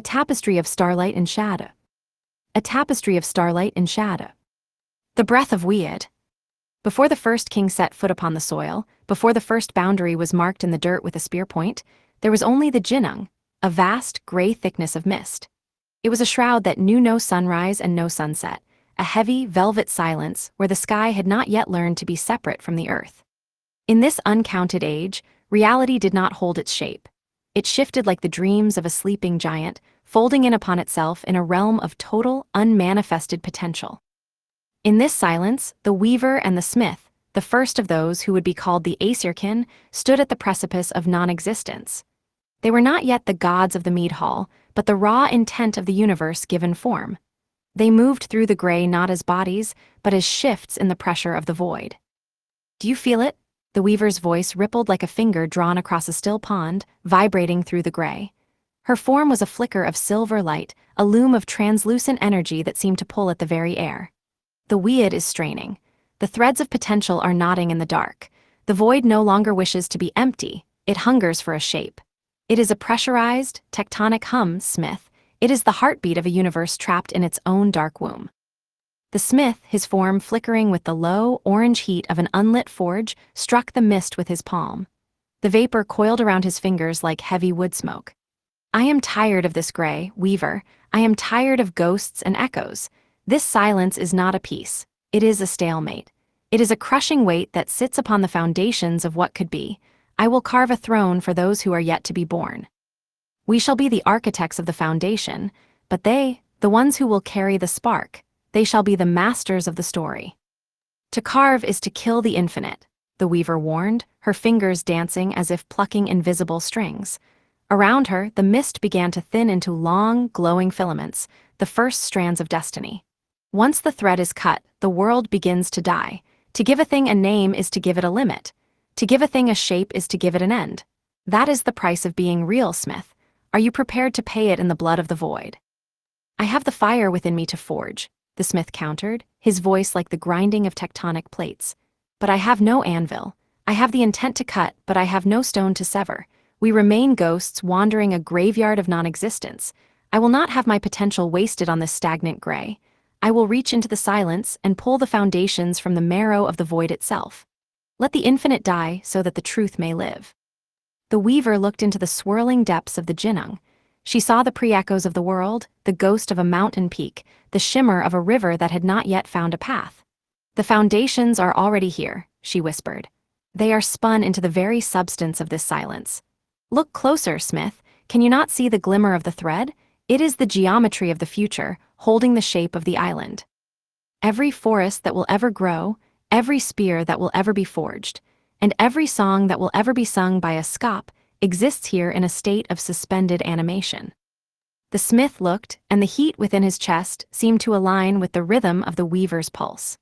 Tapestry of Starlight in Shadow. A Tapestry of Starlight in Shadow. The breath of Wyrd. Before the first king set foot upon the soil, before the first boundary was marked in the dirt with a spear point, there was only the Ginnung, a vast, gray thickness of mist. It was a shroud that knew no sunrise and no sunset, a heavy, velvet silence where the sky had not yet learned to be separate from the earth. In this uncounted age, reality did not hold its shape. It shifted like the dreams of a sleeping giant, folding in upon itself in a realm of total, unmanifested potential. In this silence, the weaver and the smith, the first of those who would be called the Æsir-kin, stood at the precipice of non-existence. They were not yet the gods of the mead hall, but the raw intent of the universe given form. They moved through the gray not as bodies, but as shifts in the pressure of the void. "Do you feel it?" The weaver's voice rippled like a finger drawn across a still pond, vibrating through the gray. Her form was a flicker of silver light, a loom of translucent energy that seemed to pull at the very air. The Wyrd is straining. The threads of potential are knotting in the dark. The void no longer wishes to be empty, it hungers for a shape. It is a pressurized, tectonic hum, Smith. It is the heartbeat of a universe trapped in its own dark womb. The smith, his form flickering with the low, orange heat of an unlit forge, struck the mist with his palm. The vapor coiled around his fingers like heavy wood smoke. "I am tired of this gray, weaver. I am tired of ghosts and echoes. This silence is not a peace. It is a stalemate. It is a crushing weight that sits upon the foundations of what could be. I will carve a throne for those who are yet to be born. We shall be the architects of the foundation, but they, the ones who will carry the spark, they shall be the masters of the story." "To carve is to kill the infinite," the weaver warned, her fingers dancing as if plucking invisible strings. Around her, the mist began to thin into long, glowing filaments, the first strands of destiny. Once the thread is cut, the world begins to die. To give a thing a name is to give it a limit. To give a thing a shape is to give it an end. That is the price of being real, Smith. Are you prepared to pay it in the blood of the void? "I have the fire within me to forge," the smith countered, his voice like the grinding of tectonic plates. "But I have no anvil. I have the intent to cut, but I have no stone to sever. We remain ghosts wandering a graveyard of non-existence. I will not have my potential wasted on this stagnant gray. I will reach into the silence and pull the foundations from the marrow of the void itself. Let the infinite die so that the truth may live." The weaver looked into the swirling depths of the Ginnung. She saw the pre-echoes of the world, the ghost of a mountain peak, the shimmer of a river that had not yet found a path. "The foundations are already here," she whispered. "They are spun into the very substance of this silence. Look closer, Smith. Can you not see the glimmer of the thread? It is the geometry of the future, holding the shape of the island. Every forest that will ever grow, every spear that will ever be forged, and every song that will ever be sung by a scop exists here in a state of suspended animation." The smith looked, and the heat within his chest seemed to align with the rhythm of the weaver's pulse.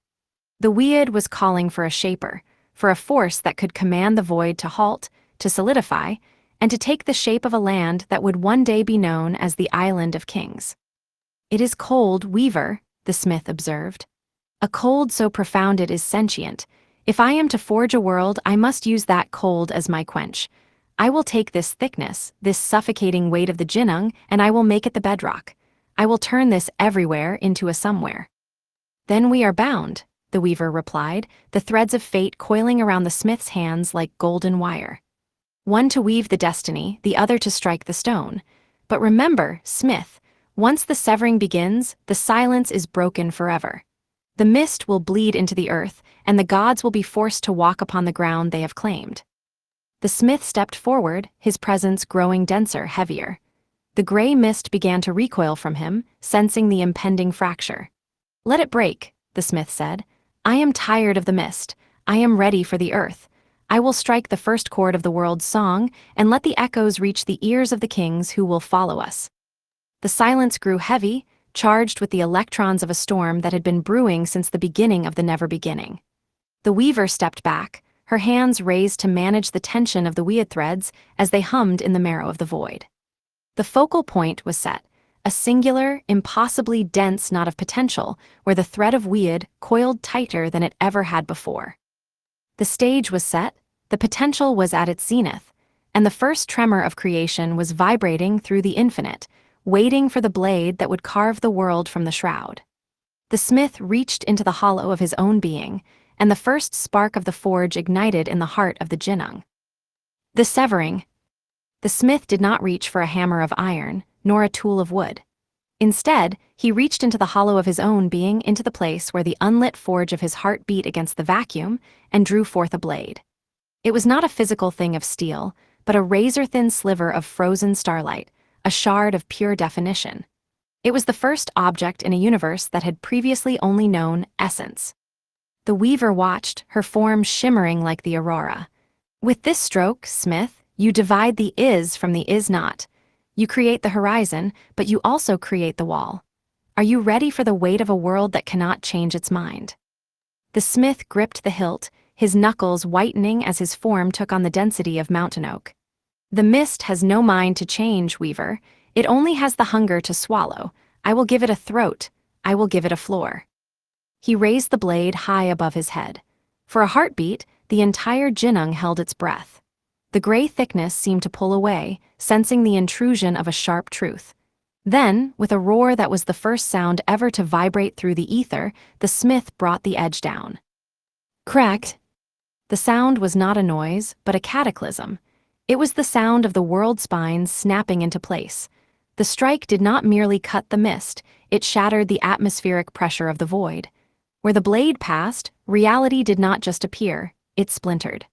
The Wyrd was calling for a shaper, for a force that could command the void to halt, to solidify, and to take the shape of a land that would one day be known as the Island of Kings. "It is cold, weaver," the smith observed. "A cold so profound it is sentient. If I am to forge a world, I must use that cold as my quench. I will take this thickness, this suffocating weight of the Ginnung, and I will make it the bedrock. I will turn this everywhere into a somewhere." "Then we are bound," the weaver replied, the threads of fate coiling around the smith's hands like golden wire. "One to weave the destiny, the other to strike the stone. But remember, Smith, once the severing begins, the silence is broken forever. The mist will bleed into the earth, and the gods will be forced to walk upon the ground they have claimed." The smith stepped forward, his presence growing denser, heavier. The gray mist began to recoil from him, sensing the impending fracture. "Let it break," the smith said. "I am tired of the mist. I am ready for the earth. I will strike the first chord of the world's song, and let the echoes reach the ears of the kings who will follow us." The silence grew heavy, charged with the electrons of a storm that had been brewing since the beginning of the never-beginning. The weaver stepped back, her hands raised to manage the tension of the Wyrd threads as they hummed in the marrow of the void. The focal point was set, a singular, impossibly dense knot of potential where the thread of Wyrd coiled tighter than it ever had before. The stage was set, the potential was at its zenith, and the first tremor of creation was vibrating through the infinite, waiting for the blade that would carve the world from the shroud. The smith reached into the hollow of his own being, and the first spark of the forge ignited in the heart of the Ginnung. The severing. The smith did not reach for a hammer of iron, nor a tool of wood. Instead, he reached into the hollow of his own being, into the place where the unlit forge of his heart beat against the vacuum, and drew forth a blade. It was not a physical thing of steel, but a razor-thin sliver of frozen starlight, a shard of pure definition. It was the first object in a universe that had previously only known essence. The weaver watched, her form shimmering like the aurora. With this stroke, smith, you divide the is from the is not. You create the horizon, but you also create the wall. Are you ready for the weight of a world that cannot change its mind? The smith gripped the hilt, his knuckles whitening as his form took on the density of mountain oak. The mist has no mind to change, weaver. It only has the hunger to swallow. I will give it a throat. I will give it a floor. He raised the blade high above his head. For a heartbeat, the entire Ginnung held its breath. The gray thickness seemed to pull away, sensing the intrusion of a sharp truth. Then, with a roar that was the first sound ever to vibrate through the ether, the smith brought the edge down. Cracked. The sound was not a noise, but a cataclysm. It was the sound of the world spines snapping into place. The strike did not merely cut the mist, it shattered the atmospheric pressure of the void. Where the blade passed, reality did not just appear, it splintered.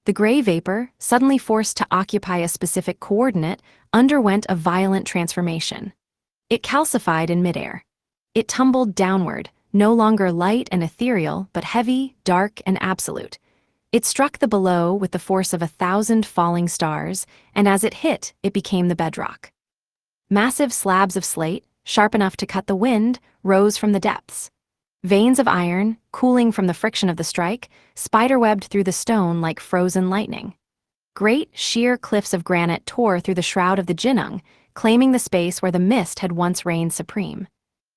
The gray vapor, suddenly forced to occupy a specific coordinate, underwent a violent transformation. It calcified in midair. It tumbled downward, no longer light and ethereal, but heavy, dark, and absolute. It struck the below with the force of 1,000 falling stars, and as it hit, it became the bedrock. Massive slabs of slate, sharp enough to cut the wind, rose from the depths. Veins of iron, cooling from the friction of the strike, spiderwebbed through the stone like frozen lightning. Great, sheer cliffs of granite tore through the shroud of the Ginnung, claiming the space where the mist had once reigned supreme.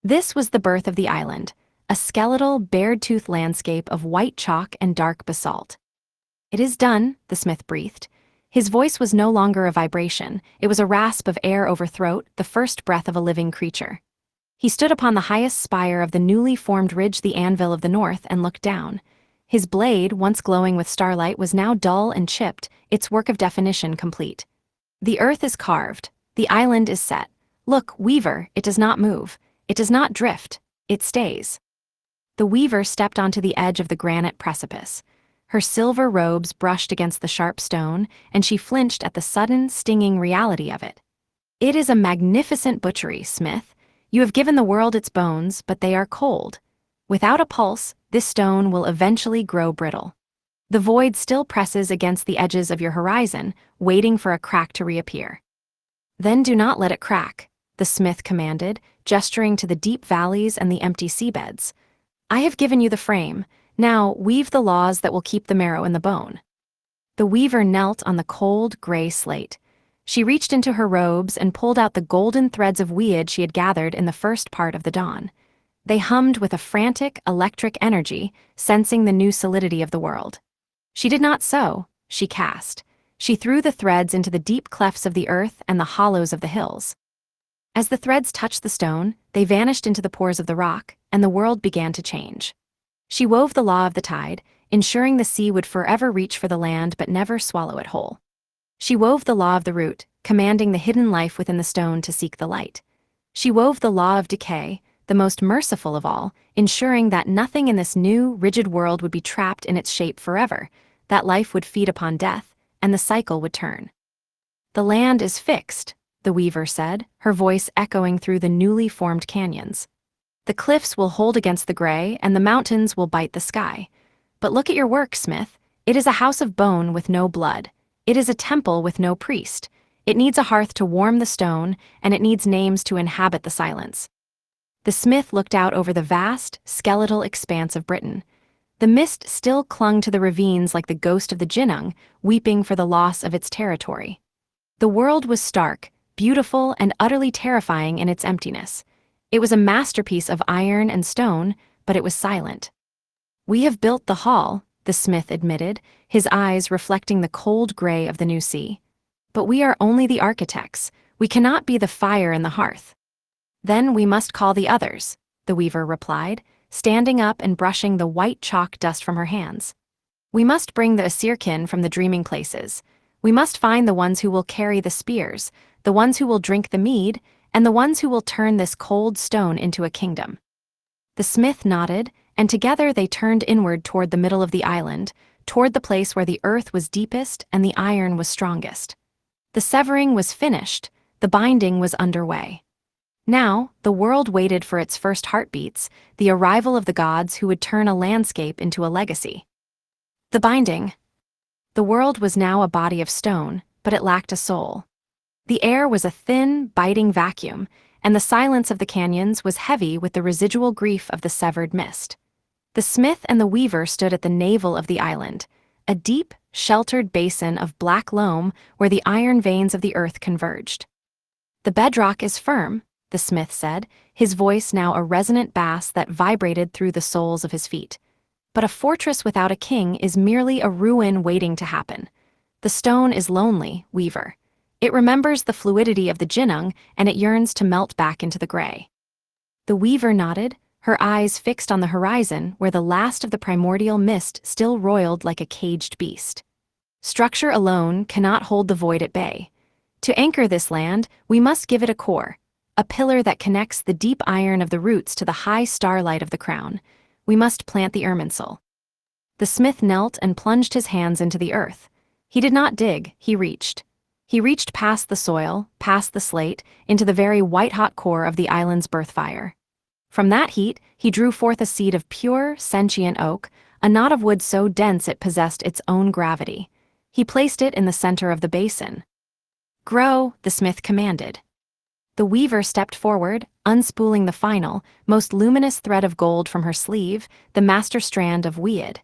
This was the birth of the island, a skeletal, bared-toothed landscape of white chalk and dark basalt. "It is done," the smith breathed. His voice was no longer a vibration, it was a rasp of air over throat, the first breath of a living creature. He stood upon the highest spire of the newly formed ridge, the anvil of the north, and looked down. His blade, once glowing with starlight, was now dull and chipped, its work of definition complete. The earth is carved. The island is set. Look, weaver, it does not move. It does not drift. It stays. The weaver stepped onto the edge of the granite precipice. Her silver robes brushed against the sharp stone, and she flinched at the sudden, stinging reality of it. "It is a magnificent butchery, smith. You have given the world its bones, but they are cold. Without a pulse, this stone will eventually grow brittle. The void still presses against the edges of your horizon, waiting for a crack to reappear." "Then do not let it crack," the smith commanded, gesturing to the deep valleys and the empty seabeds. "I have given you the frame. Now weave the laws that will keep the marrow in the bone." The weaver knelt on the cold, gray slate. She reached into her robes and pulled out the golden threads of Wyrd she had gathered in the first part of the dawn. They hummed with a frantic, electric energy, sensing the new solidity of the world. She did not sew, she cast. She threw the threads into the deep clefts of the earth and the hollows of the hills. As the threads touched the stone, they vanished into the pores of the rock, and the world began to change. She wove the law of the tide, ensuring the sea would forever reach for the land but never swallow it whole. She wove the law of the root, commanding the hidden life within the stone to seek the light. She wove the law of decay, the most merciful of all, ensuring that nothing in this new, rigid world would be trapped in its shape forever, that life would feed upon death, and the cycle would turn. "The land is fixed," the weaver said, her voice echoing through the newly formed canyons. "The cliffs will hold against the gray, and the mountains will bite the sky. But look at your work, smith. It is a house of bone with no blood. It is a temple with no priest. It needs a hearth to warm the stone, and it needs names to inhabit the silence." The smith looked out over the vast, skeletal expanse of Britain. The mist still clung to the ravines like the ghost of the Ginnung, weeping for the loss of its territory. The world was stark, beautiful, and utterly terrifying in its emptiness. It was a masterpiece of iron and stone, but it was silent. "We have built the hall," the smith admitted, his eyes reflecting the cold gray of the new sea. "But we are only the architects. We cannot be the fire in the hearth." "Then we must call the others," the weaver replied, standing up and brushing the white chalk dust from her hands. "We must bring the Æsir-kin from the dreaming places. We must find the ones who will carry the spears, the ones who will drink the mead, and the ones who will turn this cold stone into a kingdom." The smith nodded, and together they turned inward toward the middle of the island, toward the place where the earth was deepest and the iron was strongest. The severing was finished, the binding was underway. Now, the world waited for its first heartbeats, the arrival of the gods who would turn a landscape into a legacy. The binding. The world was now a body of stone, but it lacked a soul. The air was a thin, biting vacuum, and the silence of the canyons was heavy with the residual grief of the severed mist. The smith and the weaver stood at the navel of the island, a deep, sheltered basin of black loam where the iron veins of the earth converged. "The bedrock is firm," the smith said, his voice now a resonant bass that vibrated through the soles of his feet. "But a fortress without a king is merely a ruin waiting to happen. The stone is lonely, weaver. It remembers the fluidity of the Ginnung, and it yearns to melt back into the gray." The weaver nodded, her eyes fixed on the horizon where the last of the primordial mist still roiled like a caged beast. "Structure alone cannot hold the void at bay. To anchor this land, we must give it a core, a pillar that connects the deep iron of the roots to the high starlight of the crown. We must plant the Irminsul." The smith knelt and plunged his hands into the earth. He did not dig, he reached. He reached past the soil, past the slate, into the very white-hot core of the island's birth fire. From that heat, he drew forth a seed of pure, sentient oak, a knot of wood so dense it possessed its own gravity. He placed it in the center of the basin. "Grow," the smith commanded. The weaver stepped forward, unspooling the final, most luminous thread of gold from her sleeve, the master strand of Wyrd.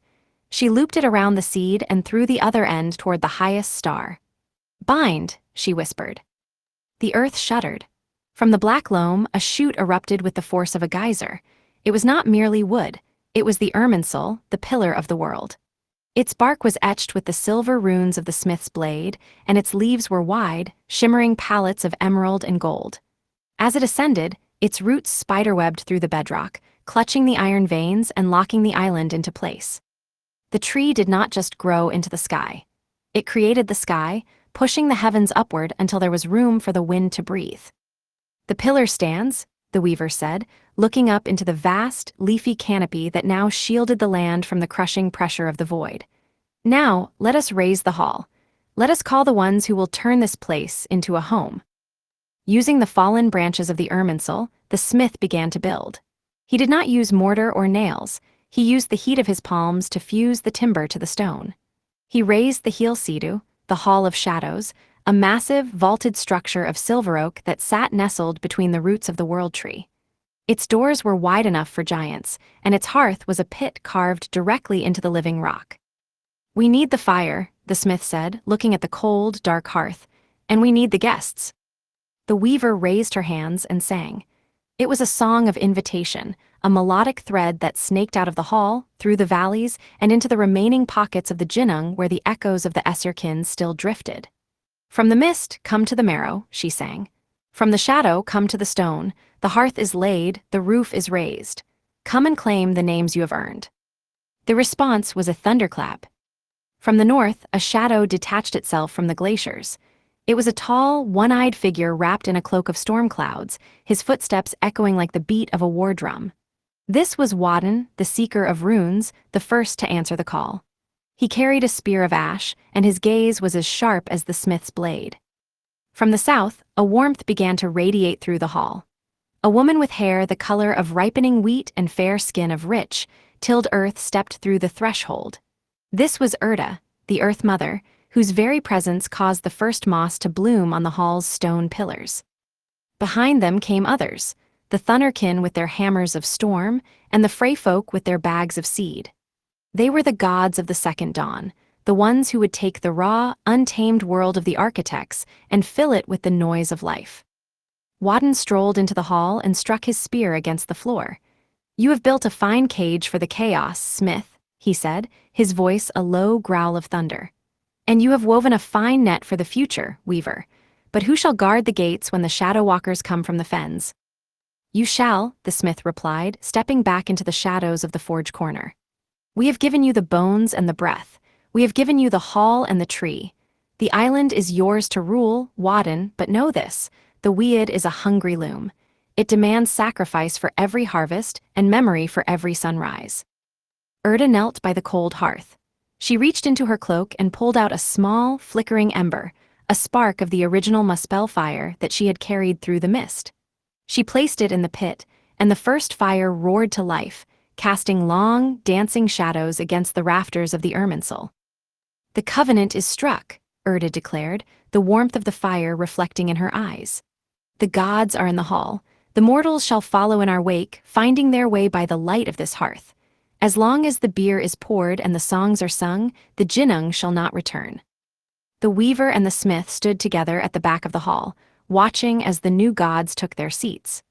She looped it around the seed and threw the other end toward the highest star. "Bind," she whispered. The earth shuddered. From the black loam, a shoot erupted with the force of a geyser. It was not merely wood, it was the Irminsul, the pillar of the world. Its bark was etched with the silver runes of the smith's blade, and its leaves were wide, shimmering palettes of emerald and gold. As it ascended, its roots spiderwebbed through the bedrock, clutching the iron veins and locking the island into place. The tree did not just grow into the sky. It created the sky, pushing the heavens upward until there was room for the wind to breathe. "The pillar stands," the weaver said, looking up into the vast, leafy canopy that now shielded the land from the crushing pressure of the void. "Now, let us raise the hall. Let us call the ones who will turn this place into a home." Using the fallen branches of the Irminsul, the smith began to build. He did not use mortar or nails. He used the heat of his palms to fuse the timber to the stone. He raised the Heall-Sceadu, the Hall of Shadows, a massive, vaulted structure of silver oak that sat nestled between the roots of the world tree. Its doors were wide enough for giants, and its hearth was a pit carved directly into the living rock. "We need the fire," the smith said, looking at the cold, dark hearth, "and we need the guests." The weaver raised her hands and sang. It was a song of invitation, a melodic thread that snaked out of the hall, through the valleys, and into the remaining pockets of the Ginnung where the echoes of the Æsir-kin still drifted. "From the mist, come to the marrow," she sang. "From the shadow, come to the stone. The hearth is laid, the roof is raised. Come and claim the names you have earned." The response was a thunderclap. From the north, a shadow detached itself from the glaciers. It was a tall, one-eyed figure wrapped in a cloak of storm clouds, his footsteps echoing like the beat of a war drum. This was Wyrd, the seeker of runes, the first to answer the call. He carried a spear of ash, and his gaze was as sharp as the smith's blade. From the south, a warmth began to radiate through the hall. A woman with hair the color of ripening wheat and fair skin of rich, tilled earth stepped through the threshold. This was Wyrd, the Earth Mother, whose very presence caused the first moss to bloom on the hall's stone pillars. Behind them came others, the Hrungnir with their hammers of storm, and the Freyfolk with their bags of seed. They were the gods of the second dawn, the ones who would take the raw, untamed world of the architects and fill it with the noise of life. Wyrd strolled into the hall and struck his spear against the floor. "You have built a fine cage for the chaos, smith," he said, his voice a low growl of thunder. "And you have woven a fine net for the future, weaver. But who shall guard the gates when the shadow walkers come from the fens? You shall, the smith replied, stepping back into the shadows of the forge corner. We have given you the bones and the breath. We have given you the hall and the tree. The island is yours to rule, Wyrd, but know this, the Wyrd is a hungry loom. It demands sacrifice for every harvest and memory for every sunrise. Wyrd knelt by the cold hearth. She reached into her cloak and pulled out a small, flickering ember, a spark of the original muspel fire that she had carried through the mist. She placed it in the pit, and the first fire roared to life, casting long, dancing shadows against the rafters of the Irminsul. The covenant is struck, Wyrd declared, the warmth of the fire reflecting in her eyes. The gods are in the hall. The mortals shall follow in our wake, finding their way by the light of this hearth. As long as the beer is poured and the songs are sung, the Ginnung shall not return. The weaver and the smith stood together at the back of the hall, watching as the new gods took their seats.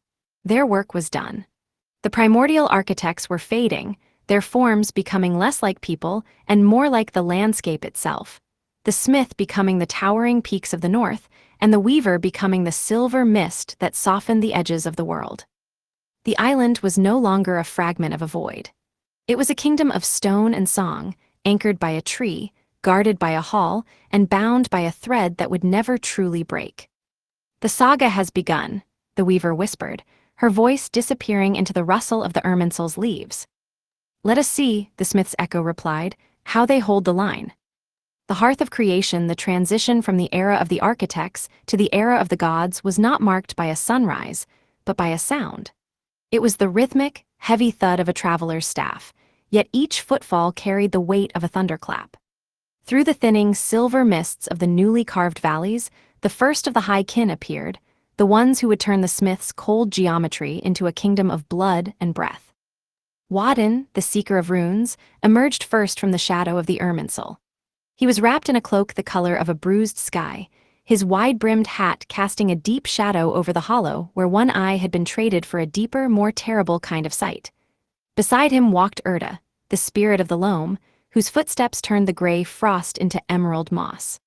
Their work was done. The primordial architects were fading, their forms becoming less like people and more like the landscape itself, the smith becoming the towering peaks of the north, and the weaver becoming the silver mist that softened the edges of the world. The island was no longer a fragment of a void. It was a kingdom of stone and song, anchored by a tree, guarded by a hall, and bound by a thread that would never truly break. The saga has begun, the weaver whispered, her voice disappearing into the rustle of the Irminsul's leaves. Let us see, the smith's echo replied, how they hold the line. The hearth of creation, the transition from the era of the architects to the era of the gods, was not marked by a sunrise, but by a sound. It was the rhythmic, heavy thud of a traveler's staff, yet each footfall carried the weight of a thunderclap. Through the thinning silver mists of the newly carved valleys, the first of the Æsir-kin appeared, the ones who would turn the smith's cold geometry into a kingdom of blood and breath. Wyrd, the seeker of runes, emerged first from the shadow of the Irminsul. He was wrapped in a cloak the color of a bruised sky, his wide-brimmed hat casting a deep shadow over the hollow where one eye had been traded for a deeper, more terrible kind of sight. Beside him walked Wyrd, the spirit of the loam, whose footsteps turned the gray frost into emerald moss.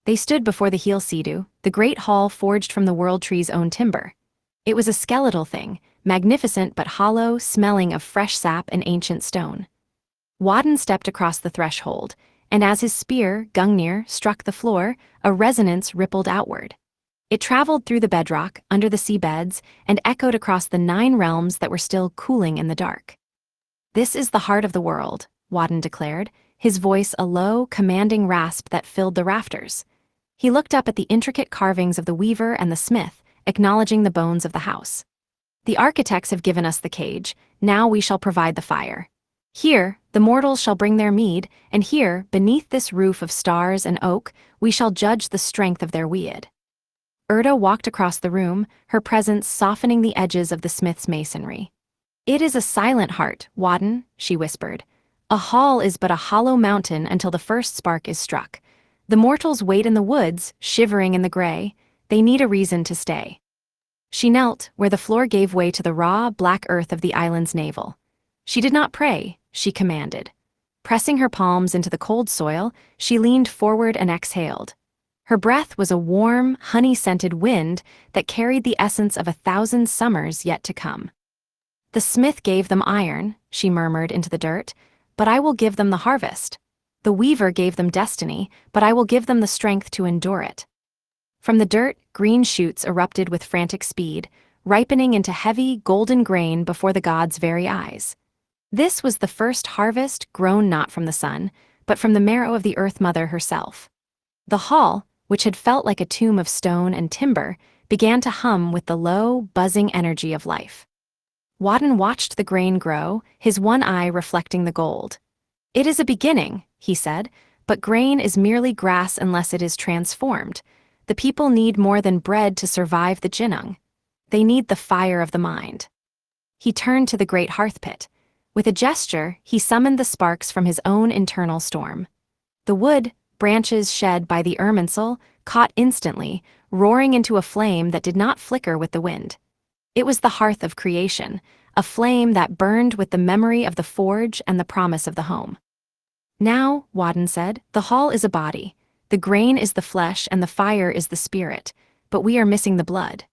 They stood before the Heall-Sceadu, the great hall forged from the world tree's own timber. It was a skeletal thing, magnificent but hollow, smelling of fresh sap and ancient stone. Wyrd stepped across the threshold, and as his spear, Hrungnir, struck the floor, a resonance rippled outward. It traveled through the bedrock, under the seabeds, and echoed across the 9 realms that were still cooling in the dark. This is the heart of the world, Wyrd declared, his voice a low, commanding rasp that filled the rafters. He looked up at the intricate carvings of the weaver and the smith, acknowledging the bones of the house. The architects have given us the cage, now we shall provide the fire. Here, the mortals shall bring their mead, and here, beneath this roof of stars and oak, we shall judge the strength of their Wyrd. Wyrd walked across the room, her presence softening the edges of the smith's masonry. It is a silent heart, Wyrd, she whispered. A hall is but a hollow mountain until the first spark is struck. The mortals wait in the woods, shivering in the gray. They need a reason to stay. She knelt, where the floor gave way to the raw, black earth of the island's navel. She did not pray, she commanded. Pressing her palms into the cold soil, she leaned forward and exhaled. Her breath was a warm, honey-scented wind that carried the essence of 1,000 summers yet to come. The smith gave them iron, she murmured into the dirt, but I will give them the harvest. The weaver gave them destiny, but I will give them the strength to endure it. From the dirt, green shoots erupted with frantic speed, ripening into heavy, golden grain before the gods' very eyes. This was the first harvest grown not from the sun, but from the marrow of the Earth Mother herself. The hall, which had felt like a tomb of stone and timber, began to hum with the low, buzzing energy of life. Wyrd watched the grain grow, his one eye reflecting the gold. It is a beginning, he said, but grain is merely grass unless it is transformed. The people need more than bread to survive the Ginnung. They need the fire of the mind. He turned to the great hearth pit. With a gesture, he summoned the sparks from his own internal storm. The wood, branches shed by the Irminsul, caught instantly, roaring into a flame that did not flicker with the wind. It was the hearth of creation, a flame that burned with the memory of the forge and the promise of the home. Now, Wyrd said, the hall is a body. The grain is the flesh and the fire is the spirit, but we are missing the blood.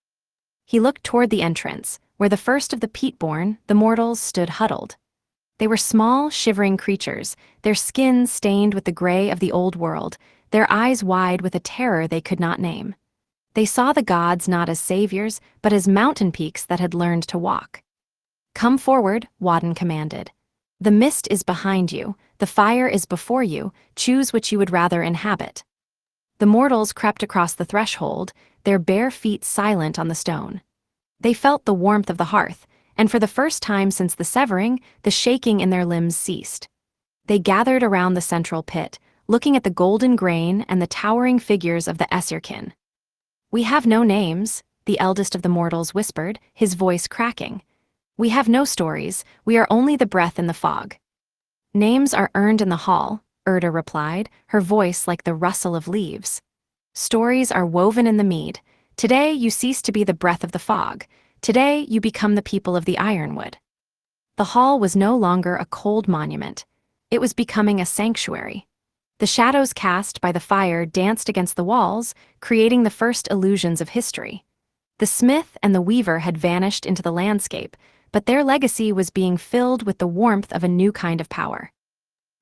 He looked toward the entrance, where the first of the Peat-Born, the mortals, stood huddled. They were small, shivering creatures, their skins stained with the gray of the old world, their eyes wide with a terror they could not name. They saw the gods not as saviors, but as mountain peaks that had learned to walk. "Come forward," Wyrd commanded. "The mist is behind you, the fire is before you, choose which you would rather inhabit." The mortals crept across the threshold, their bare feet silent on the stone. They felt the warmth of the hearth, and for the first time since the severing, the shaking in their limbs ceased. They gathered around the central pit, looking at the golden grain and the towering figures of the Æsir-kin. "We have no names," the eldest of the mortals whispered, his voice cracking. "We have no stories, we are only the breath in the fog." "Names are earned in the hall," Wyrd replied, her voice like the rustle of leaves. "Stories are woven in the mead. Today you cease to be the breath of the fog. Today you become the people of the ironwood." The hall was no longer a cold monument. It was becoming a sanctuary. The shadows cast by the fire danced against the walls, creating the first illusions of history. The smith and the weaver had vanished into the landscape, but their legacy was being filled with the warmth of a new kind of power.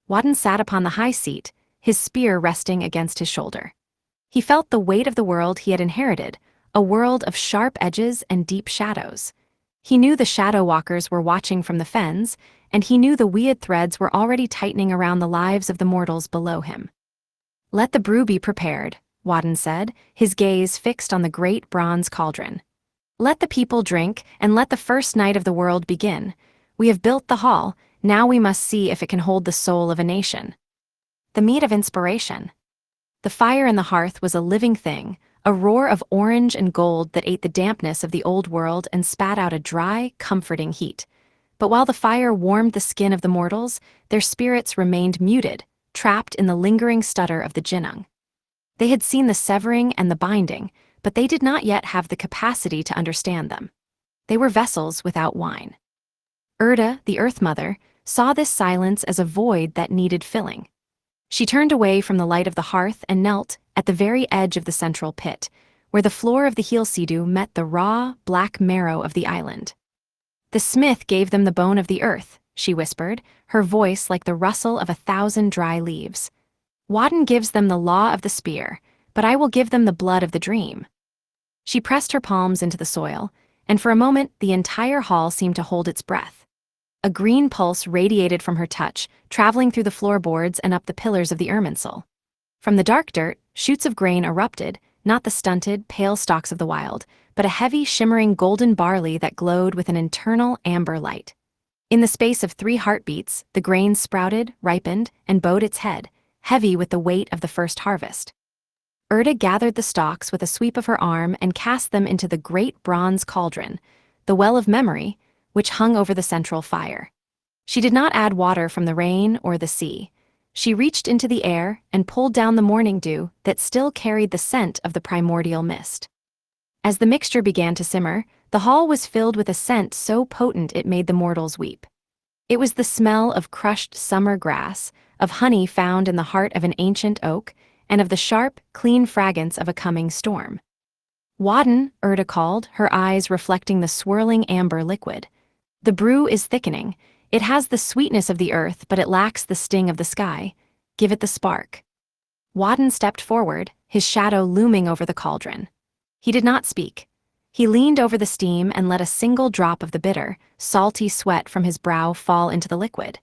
Wyrd sat upon the high seat, his spear resting against his shoulder. He felt the weight of the world he had inherited, a world of sharp edges and deep shadows. He knew the shadow walkers were watching from the fens, and he knew the Wyrd threads were already tightening around the lives of the mortals below him. "Let the brew be prepared," Wyrd said, his gaze fixed on the great bronze cauldron. "Let the people drink, and let the first night of the world begin. We have built the hall, now we must see if it can hold the soul of a nation." The meat of inspiration. The fire in the hearth was a living thing, a roar of orange and gold that ate the dampness of the old world and spat out a dry, comforting heat. But while the fire warmed the skin of the mortals, their spirits remained muted, trapped in the lingering stutter of the Ginnung. They had seen the severing and the binding, but they did not yet have the capacity to understand them. They were vessels without wine. Wyrd, the Earth Mother, saw this silence as a void that needed filling. She turned away from the light of the hearth and knelt at the very edge of the central pit, where the floor of the Heall-Sceadu met the raw, black marrow of the island. "The smith gave them the bone of the earth," she whispered, her voice like the rustle of 1,000 dry leaves. "Wyrd gives them the law of the spear, but I will give them the blood of the dream." She pressed her palms into the soil, and for a moment the entire hall seemed to hold its breath. A green pulse radiated from her touch, traveling through the floorboards and up the pillars of the Irminsul. From the dark dirt, shoots of grain erupted, not the stunted, pale stalks of the wild, but a heavy, shimmering golden barley that glowed with an internal amber light. In the space of 3 heartbeats, the grain sprouted, ripened, and bowed its head, heavy with the weight of the first harvest. Wyrd gathered the stalks with a sweep of her arm and cast them into the great bronze cauldron, the well of memory, which hung over the central fire. She did not add water from the rain or the sea. She reached into the air and pulled down the morning dew that still carried the scent of the primordial mist. As the mixture began to simmer, the hall was filled with a scent so potent it made the mortals weep. It was the smell of crushed summer grass, of honey found in the heart of an ancient oak, and of the sharp, clean fragrance of a coming storm. "Wyrd," Wyrd called, her eyes reflecting the swirling amber liquid. "The brew is thickening. It has the sweetness of the earth, but it lacks the sting of the sky. Give it the spark." Wyrd stepped forward, his shadow looming over the cauldron. He did not speak. He leaned over the steam and let a single drop of the bitter, salty sweat from his brow fall into the liquid.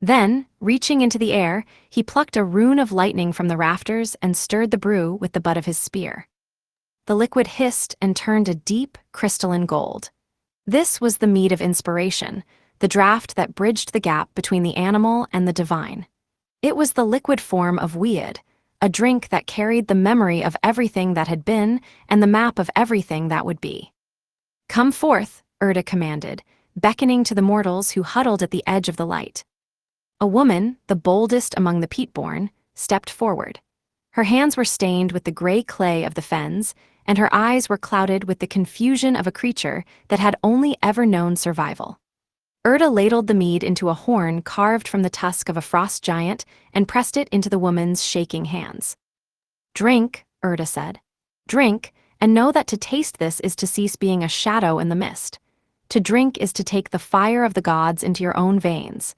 Then, reaching into the air, he plucked a rune of lightning from the rafters and stirred the brew with the butt of his spear. The liquid hissed and turned a deep, crystalline gold. This was the mead of inspiration, the draught that bridged the gap between the animal and the divine. It was the liquid form of Wyrd, a drink that carried the memory of everything that had been and the map of everything that would be. "Come forth," Wyrd commanded, beckoning to the mortals who huddled at the edge of the light. A woman, the boldest among the Peat-Born, stepped forward. Her hands were stained with the gray clay of the fens, and her eyes were clouded with the confusion of a creature that had only ever known survival. Wyrd ladled the mead into a horn carved from the tusk of a frost giant and pressed it into the woman's shaking hands. "Drink," Wyrd-The said. "Drink, and know that to taste this is to cease being a shadow in the mist. To drink is to take the fire of the gods into your own veins.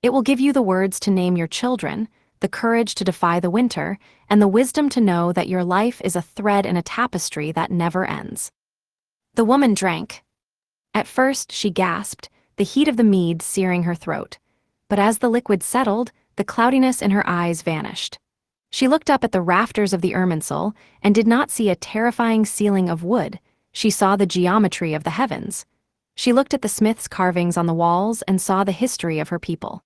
It will give you the words to name your children, the courage to defy the winter, and the wisdom to know that your life is a thread in a tapestry that never ends." The woman drank. At first, she gasped, the heat of the mead searing her throat. But as the liquid settled, the cloudiness in her eyes vanished. She looked up at the rafters of the Irminsul and did not see a terrifying ceiling of wood. She saw the geometry of the heavens. She looked at the smith's carvings on the walls and saw the history of her people.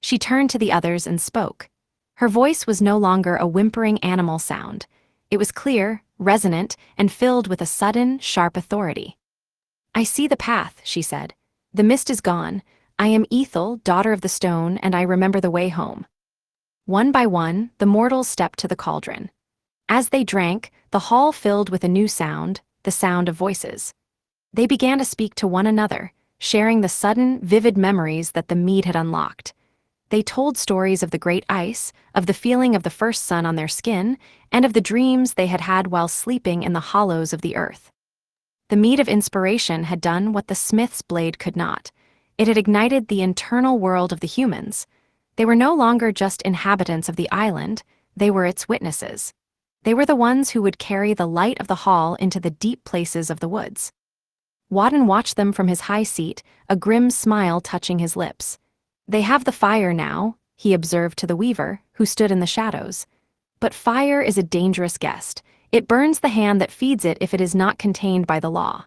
She turned to the others and spoke. Her voice was no longer a whimpering animal sound. It was clear, resonant, and filled with a sudden, sharp authority. "I see the path," she said. "The mist is gone. I am Æsir, daughter of the stone, and I remember the way home." One by one, the mortals stepped to the cauldron. As they drank, the hall filled with a new sound, the sound of voices. They began to speak to one another, sharing the sudden, vivid memories that the mead had unlocked. They told stories of the great ice, of the feeling of the first sun on their skin, and of the dreams they had had while sleeping in the hollows of the earth. The mead of inspiration had done what the smith's blade could not. It had ignited the internal world of the humans. They were no longer just inhabitants of the island, they were its witnesses. They were the ones who would carry the light of the hall into the deep places of the woods. Wyrd watched them from his high seat, a grim smile touching his lips. "They have the fire now," he observed to the weaver, who stood in the shadows. "But fire is a dangerous guest. It burns the hand that feeds it if it is not contained by the law."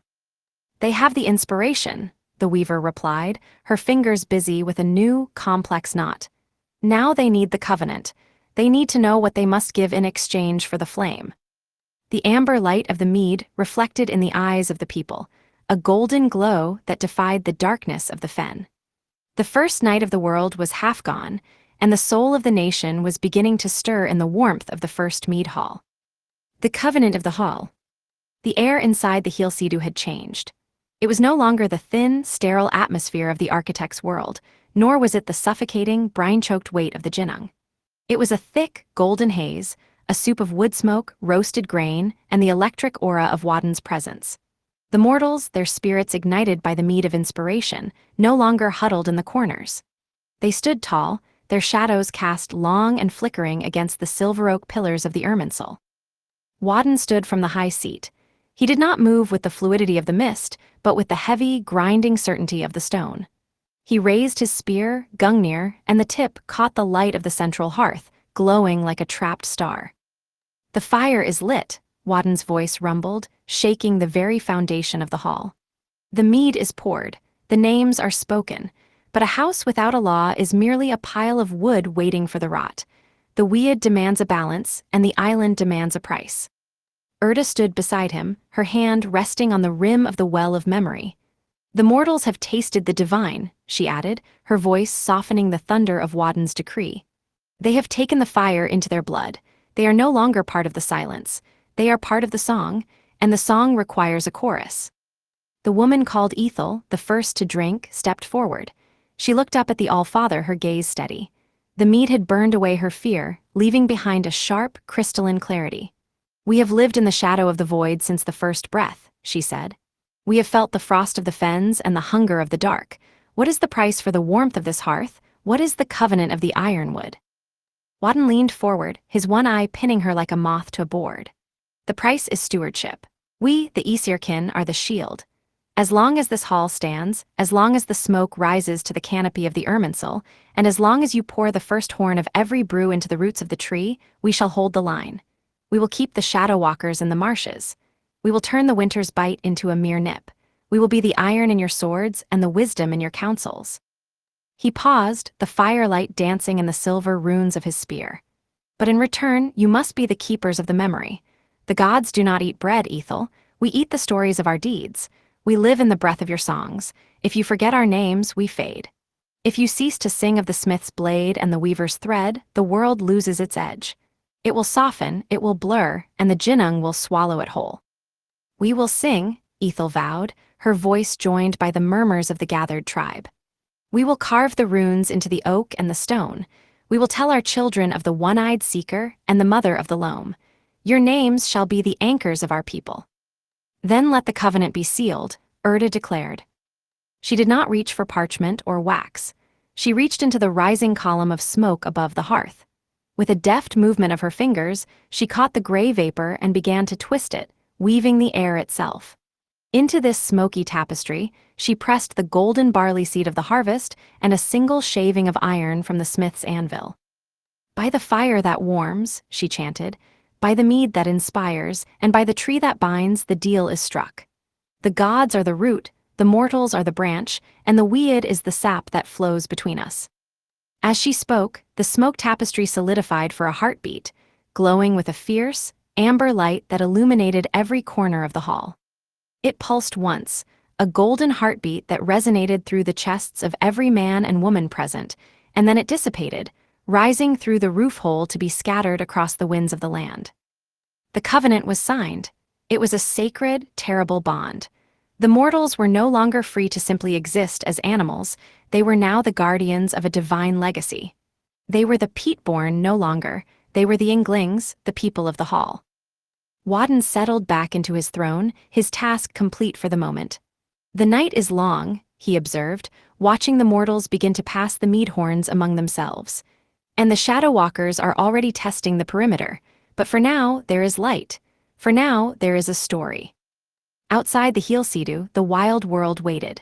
"They have the inspiration," the weaver replied, her fingers busy with a new, complex knot. "Now they need the covenant. They need to know what they must give in exchange for the flame." The amber light of the mead reflected in the eyes of the people, a golden glow that defied the darkness of the fen. The first night of the world was half gone, and the soul of the nation was beginning to stir in the warmth of the first mead hall. The covenant of the hall. The air inside the Heall-Sceadu had changed. It was no longer the thin, sterile atmosphere of the architect's world, nor was it the suffocating, brine-choked weight of the Ginnung. It was a thick, golden haze, a soup of wood smoke, roasted grain, and the electric aura of Wyrd's presence. The mortals, their spirits ignited by the mead of inspiration, no longer huddled in the corners. They stood tall, their shadows cast long and flickering against the silver oak pillars of the Irminsul. Wyrd stood from the high seat. He did not move with the fluidity of the mist, but with the heavy, grinding certainty of the stone. He raised his spear, Hrungnir, and the tip caught the light of the central hearth, glowing like a trapped star. "The fire is lit," Wyrd's voice rumbled, shaking the very foundation of the hall. "The mead is poured, the names are spoken, but a house without a law is merely a pile of wood waiting for the rot. The Wyrd demands a balance, and the island demands a price." Wyrd stood beside him, her hand resting on the rim of the well of memory. "The mortals have tasted the divine," she added, her voice softening the thunder of Wyrd's decree. "They have taken the fire into their blood. They are no longer part of the silence. They are part of the song, and the song requires a chorus." The woman called Æsir, the first to drink, stepped forward. She looked up at the All-Father, her gaze steady. The mead had burned away her fear, leaving behind a sharp, crystalline clarity. "We have lived in the shadow of the void since the first breath," she said. "We have felt the frost of the fens and the hunger of the dark. What is the price for the warmth of this hearth? What is the covenant of the ironwood?" Wyrd leaned forward, his one eye pinning her like a moth to a board. "The price is stewardship. We, the Æsir-kin, are the shield. As long as this hall stands, as long as the smoke rises to the canopy of the Irminsul, and as long as you pour the first horn of every brew into the roots of the tree, we shall hold the line. We will keep the shadow walkers in the marshes. We will turn the winter's bite into a mere nip. We will be the iron in your swords and the wisdom in your counsels." He paused, the firelight dancing in the silver runes of his spear. "But in return, you must be the keepers of the memory. The gods do not eat bread, Æsir. We eat the stories of our deeds. We live in the breath of your songs. If you forget our names, we fade. If you cease to sing of the smith's blade and the weaver's thread, the world loses its edge. It will soften, it will blur, and the Ginnung will swallow it whole." "We will sing," Æsir vowed, her voice joined by the murmurs of the gathered tribe. "We will carve the runes into the oak and the stone. We will tell our children of the one-eyed seeker and the mother of the loam. Your names shall be the anchors of our people. Then let the covenant be sealed, Wyrd-The declared. She did not reach for parchment or wax. She reached into the rising column of smoke above the hearth. With a deft movement of her fingers, she caught the gray vapor and began to twist it, weaving the air itself. Into this smoky tapestry, she pressed the golden barley seed of the harvest and a single shaving of iron from the smith's anvil. By the fire that warms, she chanted, by the mead that inspires, and by the tree that binds, the deal is struck. The gods are the root, the mortals are the branch, and the Wyrd is the sap that flows between us. As she spoke, the smoke tapestry solidified for a heartbeat, glowing with a fierce, amber light that illuminated every corner of the hall. It pulsed once, a golden heartbeat that resonated through the chests of every man and woman present, and then it dissipated, rising through the roof hole to be scattered across the winds of the land. The covenant was signed. It was a sacred, terrible bond. The mortals were no longer free to simply exist as animals, they were now the guardians of a divine legacy. They were the Peat-Born no longer, they were the Ynglings, the people of the hall. Wyrd settled back into his throne, his task complete for the moment. The night is long, he observed, watching the mortals begin to pass the mead horns among themselves. And the shadow walkers are already testing the perimeter, but for now there is light. For now there is a story. Outside the Heall-Sceadu, the wild world waited.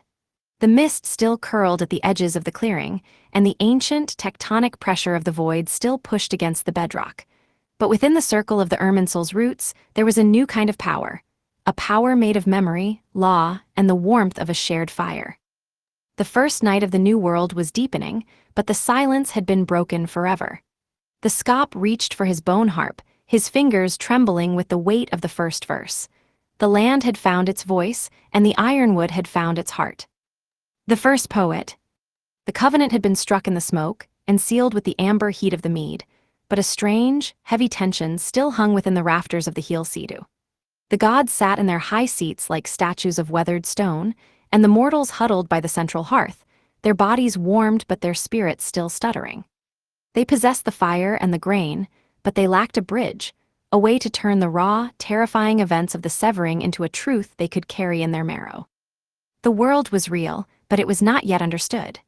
The mist still curled at the edges of the clearing, and the ancient, tectonic pressure of the void still pushed against the bedrock. But within the circle of the Irminsul's roots, there was a new kind of power. A power made of memory, law, and the warmth of a shared fire. The first night of the new world was deepening, but the silence had been broken forever. The scop reached for his bone harp, his fingers trembling with the weight of the first verse. The land had found its voice, and the ironwood had found its heart. The first poet. The covenant had been struck in the smoke, and sealed with the amber heat of the mead, but a strange, heavy tension still hung within the rafters of the Heall-Sceadu. The gods sat in their high seats like statues of weathered stone, and the mortals huddled by the central hearth, their bodies warmed but their spirits still stuttering. They possessed the fire and the grain, but they lacked a bridge, a way to turn the raw, terrifying events of the severing into a truth they could carry in their marrow. The world was real, but it was not yet understood.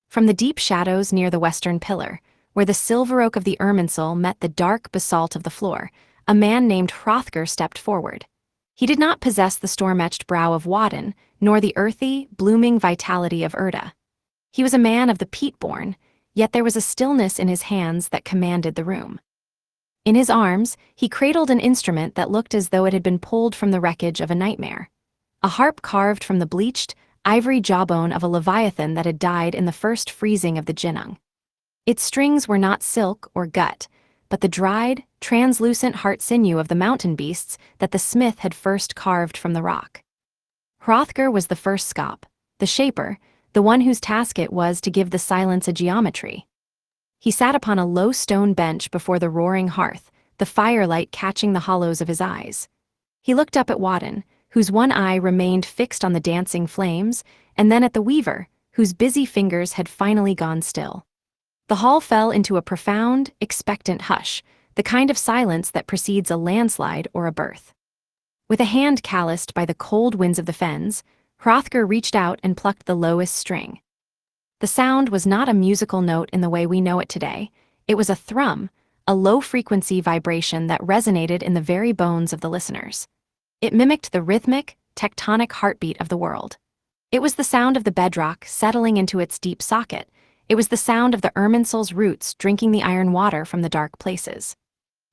From the deep shadows near the western pillar, where the silver oak of the Irminsul met the dark basalt of the floor, a man named Hrungnir stepped forward. He did not possess the storm-etched brow of Wyrd, nor the earthy, blooming vitality of Wyrd-The. He was a man of the Peat-Born, yet there was a stillness in his hands that commanded the room. In his arms, he cradled an instrument that looked as though it had been pulled from the wreckage of a nightmare. A harp carved from the bleached, ivory jawbone of a leviathan that had died in the first freezing of the Ginnung. Its strings were not silk or gut, but the dried, translucent heart sinew of the mountain beasts that the smith had first carved from the rock. Hrungnir was the first scop, the shaper, the one whose task it was to give the silence a geometry. He sat upon a low stone bench before the roaring hearth, the firelight catching the hollows of his eyes. He looked up at Wyrd, whose one eye remained fixed on the dancing flames, and then at the weaver, whose busy fingers had finally gone still. The hall fell into a profound, expectant hush, the kind of silence that precedes a landslide or a birth. With a hand calloused by the cold winds of the fens, Hrungnir reached out and plucked the lowest string. The sound was not a musical note in the way we know it today. It was a thrum, a low-frequency vibration that resonated in the very bones of the listeners. It mimicked the rhythmic, tectonic heartbeat of the world. It was the sound of the bedrock settling into its deep socket. It was the sound of the Irminsul's roots drinking the iron water from the dark places.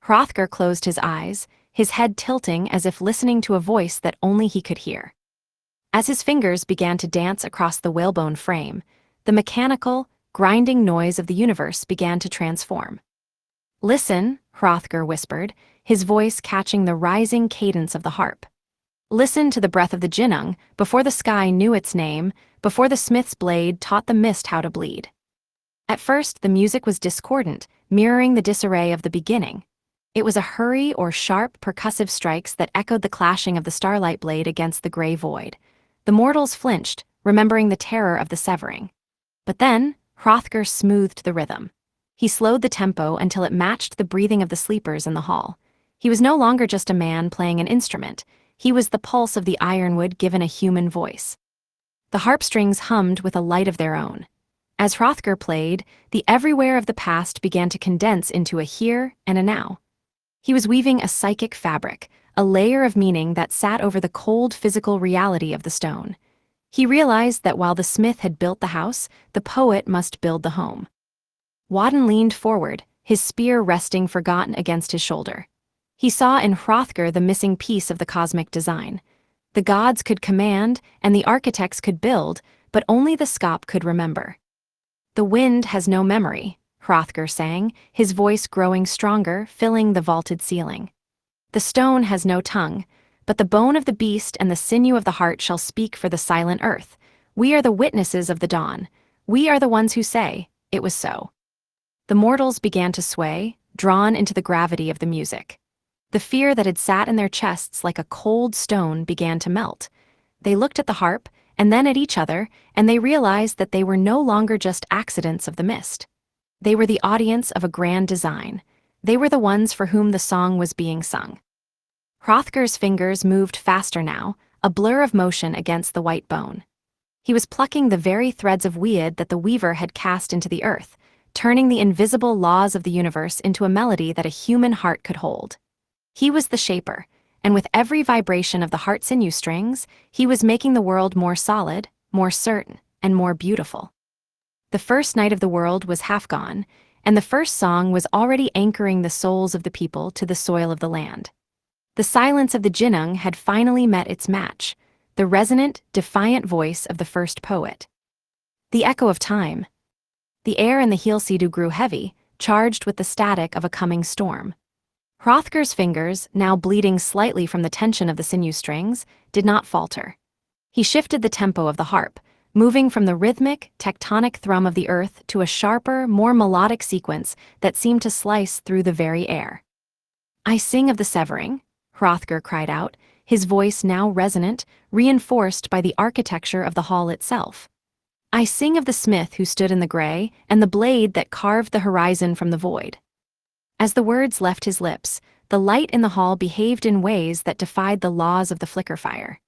Hrungnir closed his eyes, his head tilting as if listening to a voice that only he could hear. As his fingers began to dance across the whalebone frame, the mechanical, grinding noise of the universe began to transform. "Listen," Hrungnir whispered, his voice catching the rising cadence of the harp. "Listen to the breath of the Ginnung, before the sky knew its name, before the smith's blade taught the mist how to bleed." At first, the music was discordant, mirroring the disarray of the beginning. It was a hurry or sharp, percussive strikes that echoed the clashing of the starlight blade against the gray void. The mortals flinched, remembering the terror of the severing. But then, Hrungnir smoothed the rhythm. He slowed the tempo until it matched the breathing of the sleepers in the hall. He was no longer just a man playing an instrument. He was the pulse of the ironwood given a human voice. The harp strings hummed with a light of their own. As Hrungnir played, the everywhere of the past began to condense into a here and a now. He was weaving a psychic fabric, a layer of meaning that sat over the cold physical reality of the stone. He realized that while the smith had built the house, the poet must build the home. Wyrd leaned forward, his spear resting forgotten against his shoulder. He saw in Hrungnir the missing piece of the cosmic design. The gods could command, and the architects could build, but only the scop could remember. "The wind has no memory," Hrungnir sang, his voice growing stronger, filling the vaulted ceiling. "The stone has no tongue, but the bone of the beast and the sinew of the heart shall speak for the silent earth. We are the witnesses of the dawn. We are the ones who say, it was so." The mortals began to sway, drawn into the gravity of the music. The fear that had sat in their chests like a cold stone began to melt. They looked at the harp, and then at each other, and they realized that they were no longer just accidents of the mist. They were the audience of a grand design. They were the ones for whom the song was being sung. Hrungnir's fingers moved faster now, a blur of motion against the white bone. He was plucking the very threads of Wyrd that the weaver had cast into the earth, turning the invisible laws of the universe into a melody that a human heart could hold. He was the shaper, and with every vibration of the heart sinew strings, he was making the world more solid, more certain, and more beautiful. The first night of the world was half gone, and the first song was already anchoring the souls of the people to the soil of the land. The silence of the Ginnung had finally met its match, the resonant, defiant voice of the first poet. The echo of time. The air in the Heall-Sceadu grew heavy, charged with the static of a coming storm. Hrungnir's fingers, now bleeding slightly from the tension of the sinew strings, did not falter. He shifted the tempo of the harp, moving from the rhythmic, tectonic thrum of the earth to a sharper, more melodic sequence that seemed to slice through the very air. "I sing of the severing," Hrungnir cried out, his voice now resonant, reinforced by the architecture of the hall itself. "I sing of the smith who stood in the gray, and the blade that carved the horizon from the void." As the words left his lips, the light in the hall behaved in ways that defied the laws of the flicker fire.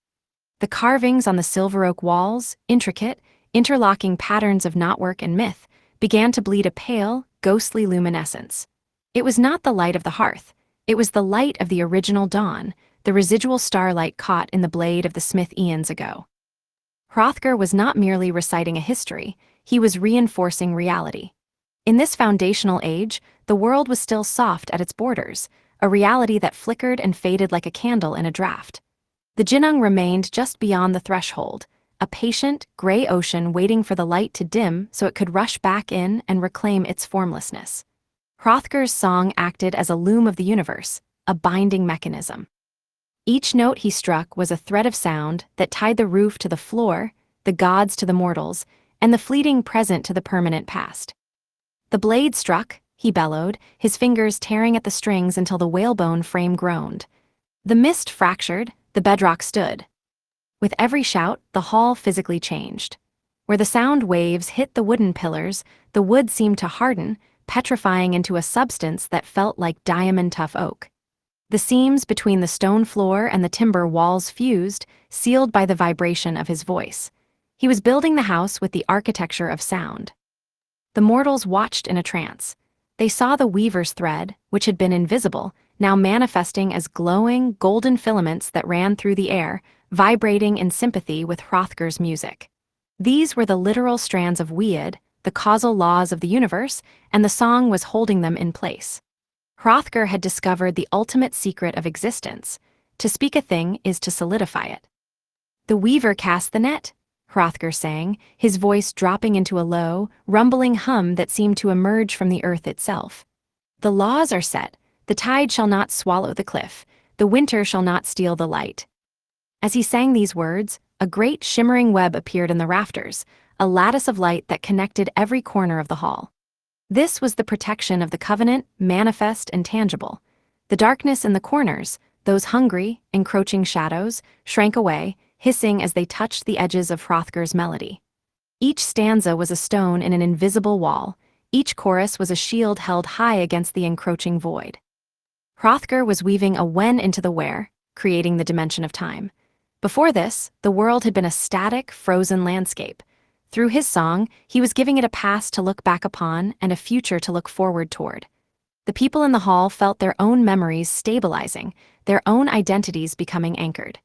The carvings on the silver oak walls, intricate, interlocking patterns of knotwork and myth, began to bleed a pale, ghostly luminescence. It was not the light of the hearth. It was the light of the original dawn, the residual starlight caught in the blade of the smith eons ago. Hrungnir was not merely reciting a history, he was reinforcing reality. In this foundational age, the world was still soft at its borders, a reality that flickered and faded like a candle in a draught. The Ginnung remained just beyond the threshold, a patient, gray ocean waiting for the light to dim so it could rush back in and reclaim its formlessness. Hrungnir's song acted as a loom of the universe, a binding mechanism. Each note he struck was a thread of sound that tied the roof to the floor, the gods to the mortals, and the fleeting present to the permanent past. "The blade struck," he bellowed, his fingers tearing at the strings until the whalebone frame groaned. The mist fractured, the bedrock stood. With every shout, the hall physically changed. Where the sound waves hit the wooden pillars, the wood seemed to harden, petrifying into a substance that felt like diamond-tough oak. The seams between the stone floor and the timber walls fused, sealed by the vibration of his voice. He was building the house with the architecture of sound. The mortals watched in a trance. They saw the weaver's thread, which had been invisible, now manifesting as glowing, golden filaments that ran through the air, vibrating in sympathy with Hrungnir's music. These were the literal strands of Wyrd, the causal laws of the universe, and the song was holding them in place. Hrungnir had discovered the ultimate secret of existence. To speak a thing is to solidify it. "The weaver cast the net," Hrungnir sang, his voice dropping into a low, rumbling hum that seemed to emerge from the earth itself. "The laws are set. The tide shall not swallow the cliff. The winter shall not steal the light." As he sang these words, a great shimmering web appeared in the rafters, a lattice of light that connected every corner of the hall. This was the protection of the covenant, manifest and tangible. The darkness in the corners, those hungry, encroaching shadows, shrank away, hissing as they touched the edges of Hrungnir's melody. Each stanza was a stone in an invisible wall. Each chorus was a shield held high against the encroaching void. Hrungnir was weaving a wen into the where, creating the dimension of time. Before this, the world had been a static, frozen landscape. Through his song, he was giving it a past to look back upon and a future to look forward toward. The people in the hall felt their own memories stabilizing, their own identities becoming anchored.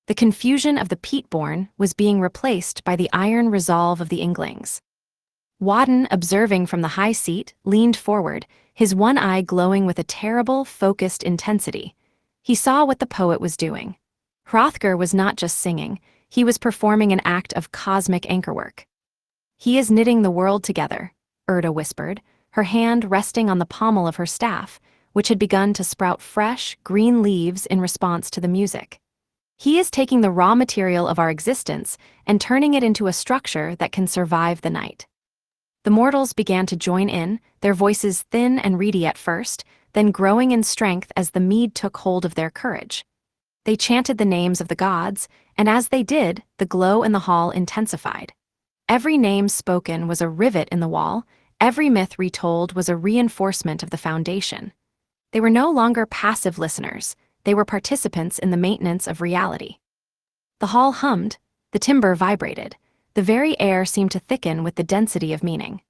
The confusion of the Peat-Born was being replaced by the iron resolve of the Inglings. Wyrd, observing from the high seat, leaned forward, his one eye glowing with a terrible, focused intensity. He saw what the poet was doing. Hrungnir was not just singing, he was performing an act of cosmic anchorwork. "He is knitting the world together," Wyrd whispered, her hand resting on the pommel of her staff, which had begun to sprout fresh, green leaves in response to the music. "He is taking the raw material of our existence and turning it into a structure that can survive the night." The mortals began to join in, their voices thin and reedy at first, then growing in strength as the mead took hold of their courage. They chanted the names of the gods, and as they did, the glow in the hall intensified. Every name spoken was a rivet in the wall, every myth retold was a reinforcement of the foundation. They were no longer passive listeners, they were participants in the maintenance of reality. The hall hummed, the timber vibrated, the very air seemed to thicken with the density of meaning.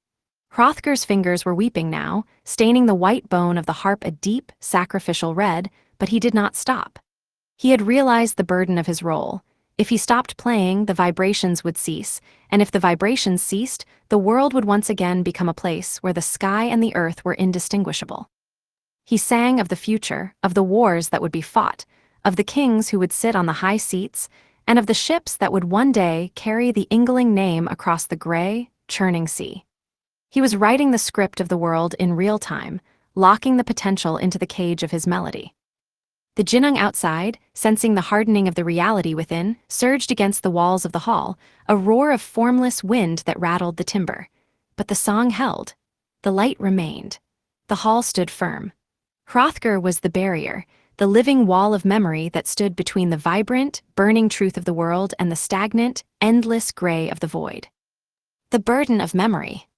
Hrungnir's fingers were weeping now, staining the white bone of the harp a deep, sacrificial red, but he did not stop. He had realized the burden of his role. If he stopped playing, the vibrations would cease, and if the vibrations ceased, the world would once again become a place where the sky and the earth were indistinguishable. He sang of the future, of the wars that would be fought, of the kings who would sit on the high seats, and of the ships that would one day carry the Yngling name across the gray, churning sea. He was writing the script of the world in real time, locking the potential into the cage of his melody. The Ginnung outside, sensing the hardening of the reality within, surged against the walls of the hall, a roar of formless wind that rattled the timber. But the song held. The light remained. The hall stood firm. Hrungnir was the barrier, the living wall of memory that stood between the vibrant, burning truth of the world and the stagnant, endless gray of the void. The burden of memory.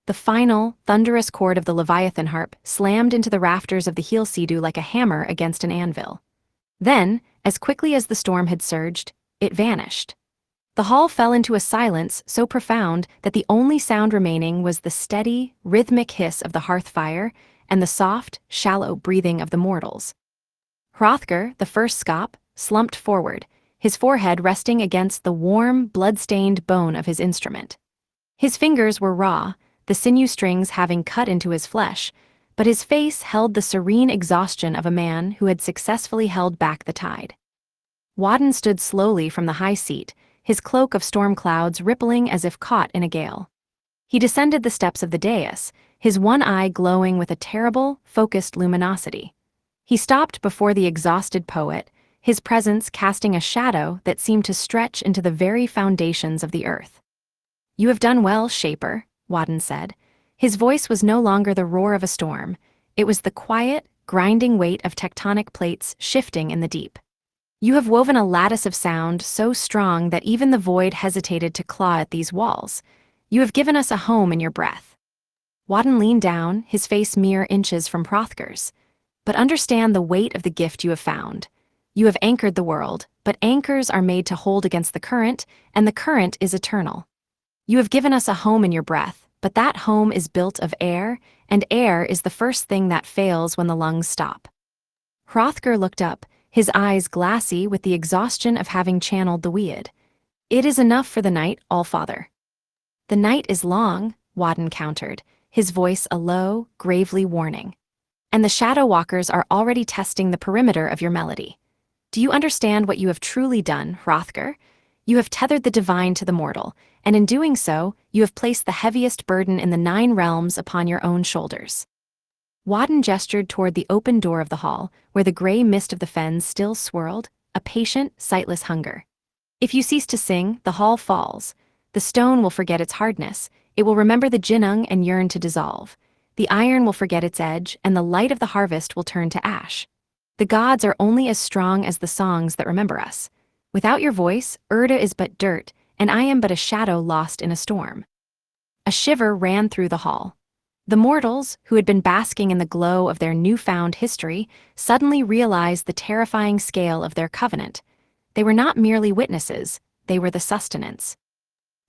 The final, thunderous chord of the Leviathan harp slammed into the rafters of the Heall-Sceadu like a hammer against an anvil. Then, as quickly as the storm had surged, it vanished. The hall fell into a silence so profound that the only sound remaining was the steady, rhythmic hiss of the hearth fire and the soft, shallow breathing of the mortals. Hrungnir, the first scop, slumped forward, his forehead resting against the warm, blood-stained bone of his instrument. His fingers were raw, the sinew strings having cut into his flesh, but his face held the serene exhaustion of a man who had successfully held back the tide. Wyrd stood slowly from the high seat, his cloak of storm clouds rippling as if caught in a gale. He descended the steps of the dais, his one eye glowing with a terrible, focused luminosity. He stopped before the exhausted poet, his presence casting a shadow that seemed to stretch into the very foundations of the earth. "You have done well, Shaper," Wyrd said. His voice was no longer the roar of a storm. It was the quiet, grinding weight of tectonic plates shifting in the deep. "You have woven a lattice of sound so strong that even the void hesitated to claw at these walls. You have given us a home in your breath." Wyrd leaned down, his face mere inches from Hrungnir's. "But understand the weight of the gift you have found. You have anchored the world, but anchors are made to hold against the current, and the current is eternal. You have given us a home in your breath, but that home is built of air, and air is the first thing that fails when the lungs stop." Hrungnir looked up, his eyes glassy with the exhaustion of having channeled the Wyrd. "It is enough for the night, Allfather." "The night is long," Wyrd countered, his voice a low, gravely warning. "And the shadow walkers are already testing the perimeter of your melody. Do you understand what you have truly done, Hrungnir? You have tethered the divine to the mortal, and in doing so, you have placed the heaviest burden in the 9 realms upon your own shoulders." Wyrd gestured toward the open door of the hall, where the gray mist of the fens still swirled, a patient, sightless hunger. "If you cease to sing, the hall falls. The stone will forget its hardness, it will remember the Ginnung and yearn to dissolve. The iron will forget its edge, and the light of the harvest will turn to ash. The gods are only as strong as the songs that remember us. Without your voice, Wyrd is but dirt, and I am but a shadow lost in a storm." A shiver ran through the hall. The mortals, who had been basking in the glow of their newfound history, suddenly realized the terrifying scale of their covenant. They were not merely witnesses, they were the sustenance.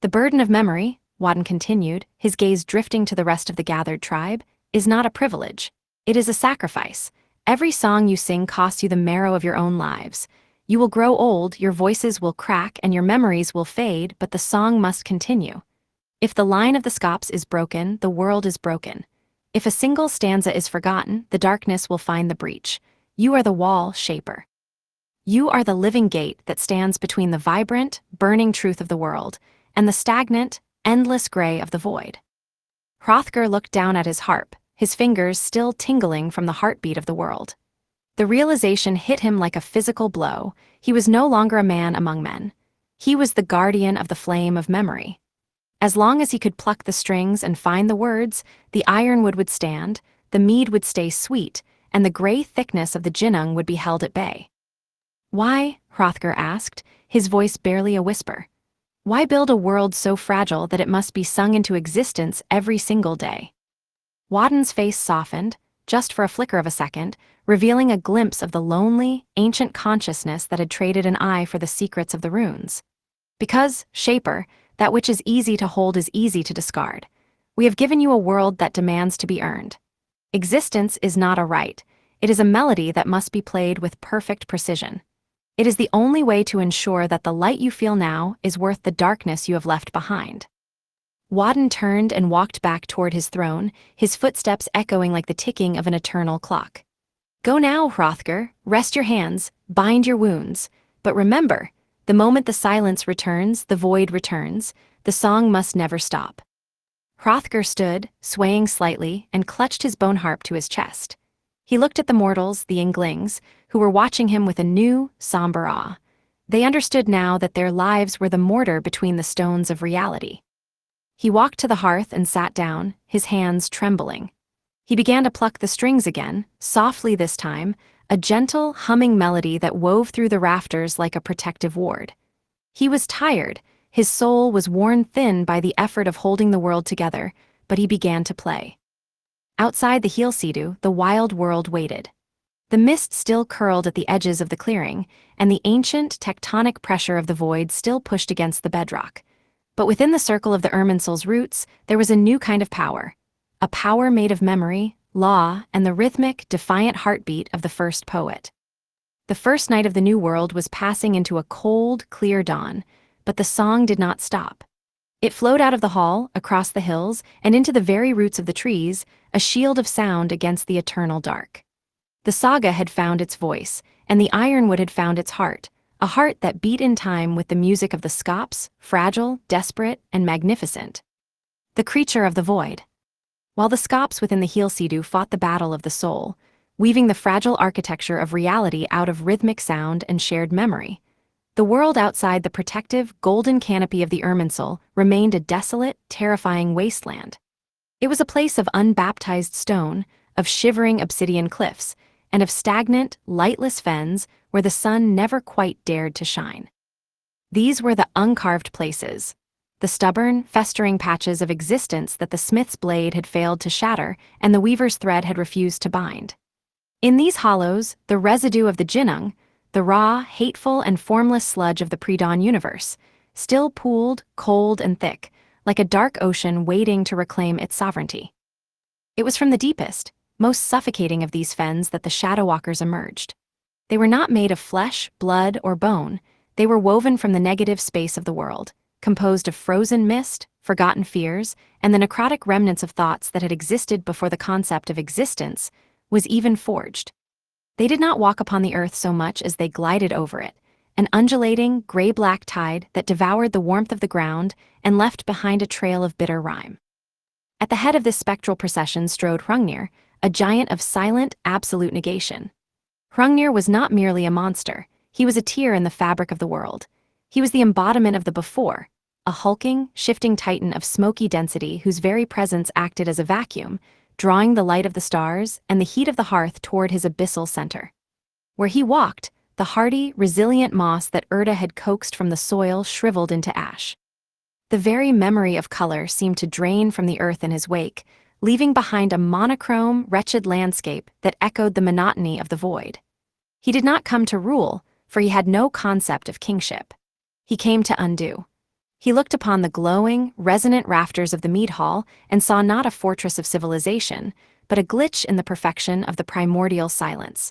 The burden of memory, Wyrd continued, his gaze drifting to the rest of the gathered tribe, is not a privilege. It is a sacrifice. Every song you sing costs you the marrow of your own lives. You will grow old, your voices will crack, and your memories will fade, but the song must continue. If the line of the scops is broken, the world is broken. If a single stanza is forgotten, the darkness will find the breach. You are the wall shaper. You are the living gate that stands between the vibrant, burning truth of the world and the stagnant, endless gray of the void. Hrungnir looked down at his harp, his fingers still tingling from the heartbeat of the world. The realization hit him like a physical blow. He was no longer a man among men. He was the guardian of the flame of memory. As long as he could pluck the strings and find the words, the ironwood would stand, the mead would stay sweet, and the gray thickness of the Ginnung would be held at bay. Why, Hrungnir asked, his voice barely a whisper. Why build a world so fragile that it must be sung into existence every single day? Wyrd's face softened, just for a flicker of a second, revealing a glimpse of the lonely, ancient consciousness that had traded an eye for the secrets of the runes. Because, shaper, that which is easy to hold is easy to discard. We have given you a world that demands to be earned. Existence is not a right. It is a melody that must be played with perfect precision. It is the only way to ensure that the light you feel now is worth the darkness you have left behind. Wyrd turned and walked back toward his throne, his footsteps echoing like the ticking of an eternal clock. Go now, Hrungnir, rest your hands, bind your wounds. But remember, the moment the silence returns, the void returns, the song must never stop. Hrungnir stood, swaying slightly, and clutched his bone harp to his chest. He looked at the mortals, the Inglings, who were watching him with a new, somber awe. They understood now that their lives were the mortar between the stones of reality. He walked to the hearth and sat down, his hands trembling. He began to pluck the strings again, softly this time, a gentle, humming melody that wove through the rafters like a protective ward. He was tired, his soul was worn thin by the effort of holding the world together, but he began to play. Outside the Heall-Sceadu, the wild world waited. The mist still curled at the edges of the clearing, and the ancient, tectonic pressure of the void still pushed against the bedrock. But within the circle of the Irminsul's roots, there was a new kind of power. A power made of memory, law, and the rhythmic, defiant heartbeat of the first poet. The first night of the new world was passing into a cold, clear dawn, but the song did not stop. It flowed out of the hall, across the hills, and into the very roots of the trees, a shield of sound against the eternal dark. The saga had found its voice, and the ironwood had found its heart, a heart that beat in time with the music of the scops, fragile, desperate, and magnificent. The creature of the void. While the scops within the Heall-Sceadu fought the battle of the soul, weaving the fragile architecture of reality out of rhythmic sound and shared memory, the world outside the protective, golden canopy of the Irminsul remained a desolate, terrifying wasteland. It was a place of unbaptized stone, of shivering obsidian cliffs, and of stagnant, lightless fens where the sun never quite dared to shine. These were the uncarved places, the stubborn, festering patches of existence that the smith's blade had failed to shatter and the weaver's thread had refused to bind. In these hollows, the residue of the Ginnung, the raw, hateful, and formless sludge of the pre-dawn universe, still pooled, cold and thick, like a dark ocean waiting to reclaim its sovereignty. It was from the deepest, most suffocating of these fens that the shadow walkers emerged. They were not made of flesh, blood, or bone. They were woven from the negative space of the world, composed of frozen mist, forgotten fears, and the necrotic remnants of thoughts that had existed before the concept of existence was even forged. They did not walk upon the earth so much as they glided over it, an undulating, gray-black tide that devoured the warmth of the ground and left behind a trail of bitter rime. At the head of this spectral procession strode Hrungnir, a giant of silent, absolute negation. Hrungnir was not merely a monster, he was a tear in the fabric of the world. He was the embodiment of the before, a hulking, shifting titan of smoky density whose very presence acted as a vacuum, drawing the light of the stars and the heat of the hearth toward his abyssal center. Where he walked, the hardy, resilient moss that Wyrd had coaxed from the soil shriveled into ash. The very memory of color seemed to drain from the earth in his wake, leaving behind a monochrome, wretched landscape that echoed the monotony of the void. He did not come to rule, for he had no concept of kingship. He came to undo. He looked upon the glowing, resonant rafters of the mead hall and saw not a fortress of civilization, but a glitch in the perfection of the primordial silence.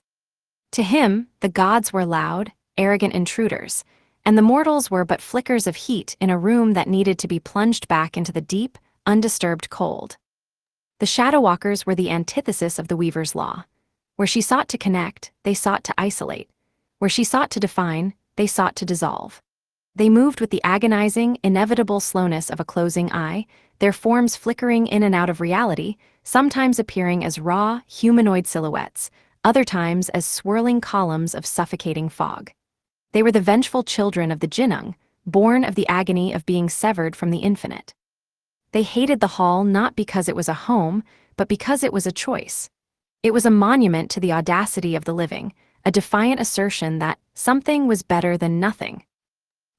To him, the gods were loud, arrogant intruders, and the mortals were but flickers of heat in a room that needed to be plunged back into the deep, undisturbed cold. The shadow walkers were the antithesis of the weaver's law. Where she sought to connect, they sought to isolate. Where she sought to define, they sought to dissolve. They moved with the agonizing, inevitable slowness of a closing eye, their forms flickering in and out of reality, sometimes appearing as raw, humanoid silhouettes, other times as swirling columns of suffocating fog. They were the vengeful children of the Ginnung, born of the agony of being severed from the infinite. They hated the hall not because it was a home, but because it was a choice. It was a monument to the audacity of the living, a defiant assertion that something was better than nothing.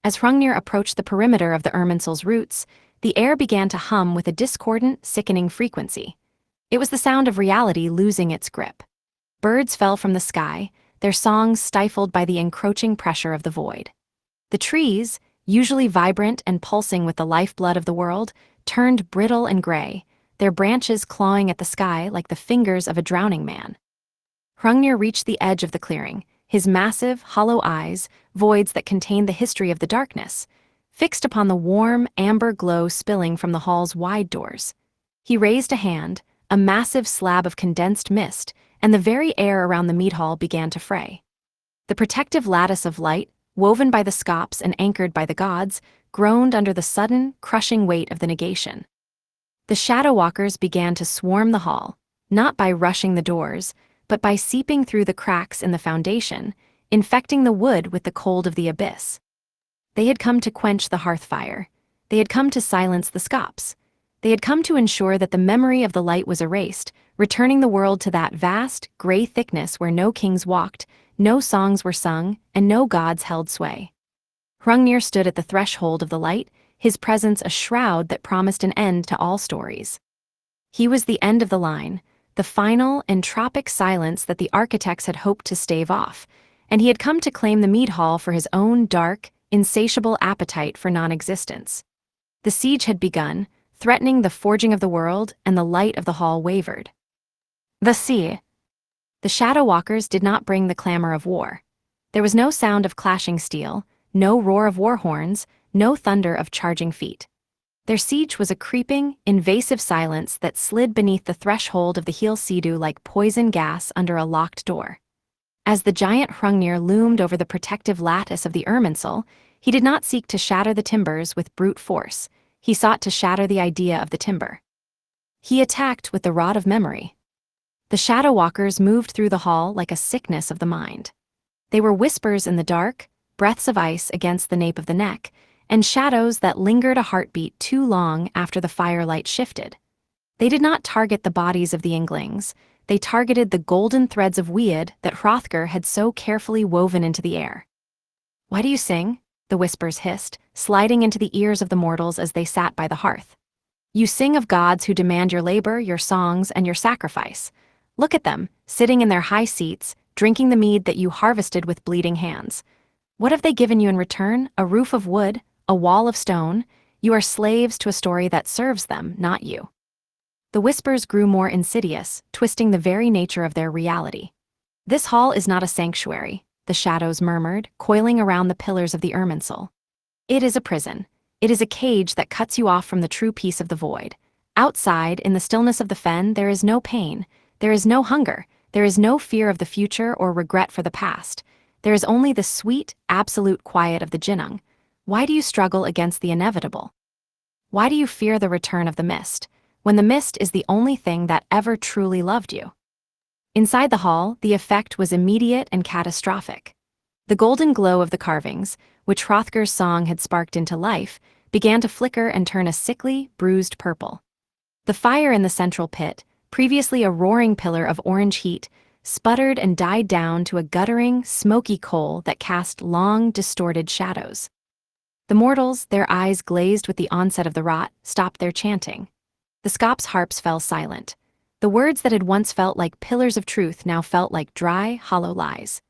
As Hrungnir approached the perimeter of the Irminsul's roots, the air began to hum with a discordant, sickening frequency. It was the sound of reality losing its grip. Birds fell from the sky, their songs stifled by the encroaching pressure of the void. The trees, usually vibrant and pulsing with the lifeblood of the world, turned brittle and gray, their branches clawing at the sky like the fingers of a drowning man. Hrungnir reached the edge of the clearing, his massive, hollow eyes, voids that contained the history of the darkness, fixed upon the warm, amber glow spilling from the hall's wide doors. He raised a hand, a massive slab of condensed mist, and the very air around the mead hall began to fray. The protective lattice of light, woven by the scops and anchored by the gods, groaned under the sudden, crushing weight of the negation. The shadow walkers began to swarm the hall, not by rushing the doors, but by seeping through the cracks in the foundation, infecting the wood with the cold of the abyss. They had come to quench the hearth fire. They had come to silence the scops. They had come to ensure that the memory of the light was erased, returning the world to that vast, gray thickness where no kings walked, no songs were sung, and no gods held sway. Hrungnir stood at the threshold of the light, his presence a shroud that promised an end to all stories. He was the end of the line, the final, entropic silence that the architects had hoped to stave off, and he had come to claim the mead hall for his own dark, insatiable appetite for non-existence. The siege had begun, threatening the forging of the world, and the light of the hall wavered. The sea. The shadow walkers did not bring the clamor of war. There was no sound of clashing steel, no roar of war horns, no thunder of charging feet. Their siege was a creeping, invasive silence that slid beneath the threshold of the Heall-Sceadu like poison gas under a locked door. As the giant Hrungnir loomed over the protective lattice of the Irminsul, he did not seek to shatter the timbers with brute force. He sought to shatter the idea of the timber. He attacked with the rod of memory. The shadow walkers moved through the hall like a sickness of the mind. They were whispers in the dark, breaths of ice against the nape of the neck, and shadows that lingered a heartbeat too long after the firelight shifted. They did not target the bodies of the Inglings, they targeted the golden threads of Wyrd that Hrungnir had so carefully woven into the air. "Why do you sing?" the whispers hissed, sliding into the ears of the mortals as they sat by the hearth. "You sing of gods who demand your labor, your songs, and your sacrifice. Look at them, sitting in their high seats, drinking the mead that you harvested with bleeding hands. What have they given you in return? A roof of wood? A wall of stone? You are slaves to a story that serves them, not you." The whispers grew more insidious, twisting the very nature of their reality. "This hall is not a sanctuary," the shadows murmured, coiling around the pillars of the Irminsul. "It is a prison. It is a cage that cuts you off from the true peace of the void. Outside, in the stillness of the fen, there is no pain, there is no hunger, there is no fear of the future or regret for the past. There is only the sweet, absolute quiet of the Ginnung. Why do you struggle against the inevitable? Why do you fear the return of the mist, when the mist is the only thing that ever truly loved you?" Inside the hall, the effect was immediate and catastrophic. The golden glow of the carvings, which Hrungnir's song had sparked into life, began to flicker and turn a sickly, bruised purple. The fire in the central pit, previously a roaring pillar of orange heat, sputtered and died down to a guttering, smoky coal that cast long, distorted shadows. The mortals, their eyes glazed with the onset of the rot, stopped their chanting. The Skop's harps fell silent. The words that had once felt like pillars of truth now felt like dry, hollow lies.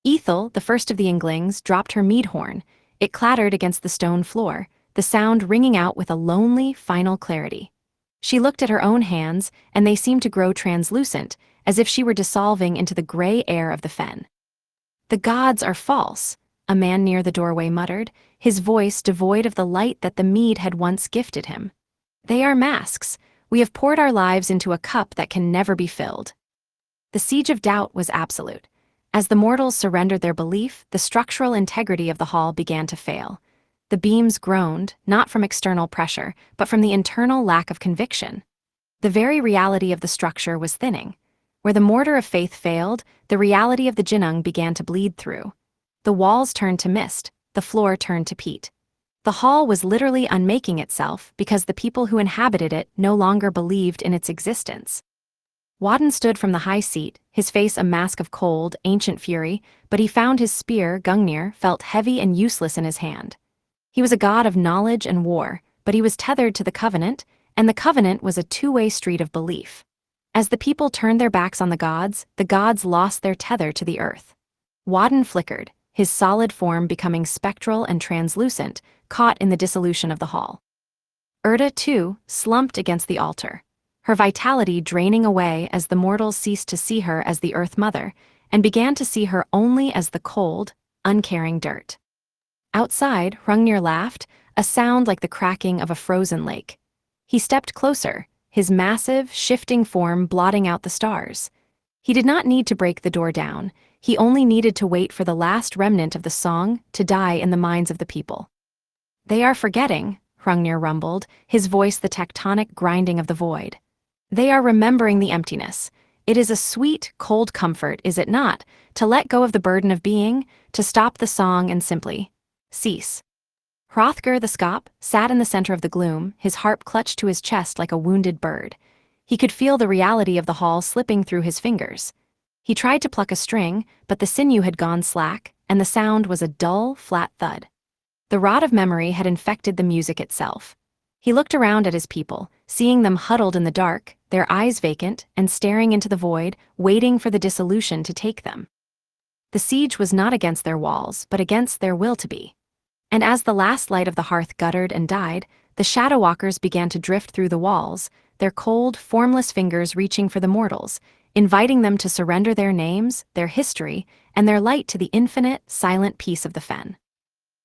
Ethel, the first of the Inglings, dropped her mead horn. It clattered against the stone floor, the sound ringing out with a lonely, final clarity. She looked at her own hands, and they seemed to grow translucent, as if she were dissolving into the gray air of the fen. "The gods are false," a man near the doorway muttered, his voice devoid of the light that the mead had once gifted him. "They are masks. We have poured our lives into a cup that can never be filled." The siege of doubt was absolute. As the mortals surrendered their belief, the structural integrity of the hall began to fail. The beams groaned, not from external pressure, but from the internal lack of conviction. The very reality of the structure was thinning. Where the mortar of faith failed, the reality of the Ginnung began to bleed through. The walls turned to mist, the floor turned to peat. The hall was literally unmaking itself because the people who inhabited it no longer believed in its existence. Wyrd stood from the high seat, his face a mask of cold, ancient fury, but he found his spear, Hrungnir, felt heavy and useless in his hand. He was a god of knowledge and war, but he was tethered to the Covenant, and the Covenant was a two-way street of belief. As the people turned their backs on the gods lost their tether to the earth. Wyrd flickered, his solid form becoming spectral and translucent, caught in the dissolution of the hall. Wyrd, too, slumped against the altar, her vitality draining away as the mortals ceased to see her as the Earth Mother and began to see her only as the cold, uncaring dirt. Outside, Hrungnir laughed, a sound like the cracking of a frozen lake. He stepped closer, his massive, shifting form blotting out the stars. He did not need to break the door down, he only needed to wait for the last remnant of the song to die in the minds of the people. "They are forgetting," Hrungnir rumbled, his voice the tectonic grinding of the void. "They are remembering the emptiness. It is a sweet, cold comfort, is it not, to let go of the burden of being, to stop the song and simply cease." Hrungnir the Skop sat in the center of the gloom, his harp clutched to his chest like a wounded bird. He could feel the reality of the hall slipping through his fingers. He tried to pluck a string, but the sinew had gone slack, and the sound was a dull, flat thud. The rot of memory had infected the music itself. He looked around at his people, seeing them huddled in the dark, their eyes vacant, and staring into the void, waiting for the dissolution to take them. The siege was not against their walls, but against their will to be. And as the last light of the hearth guttered and died, the shadow walkers began to drift through the walls, their cold, formless fingers reaching for the mortals, inviting them to surrender their names, their history, and their light to the infinite, silent peace of the fen.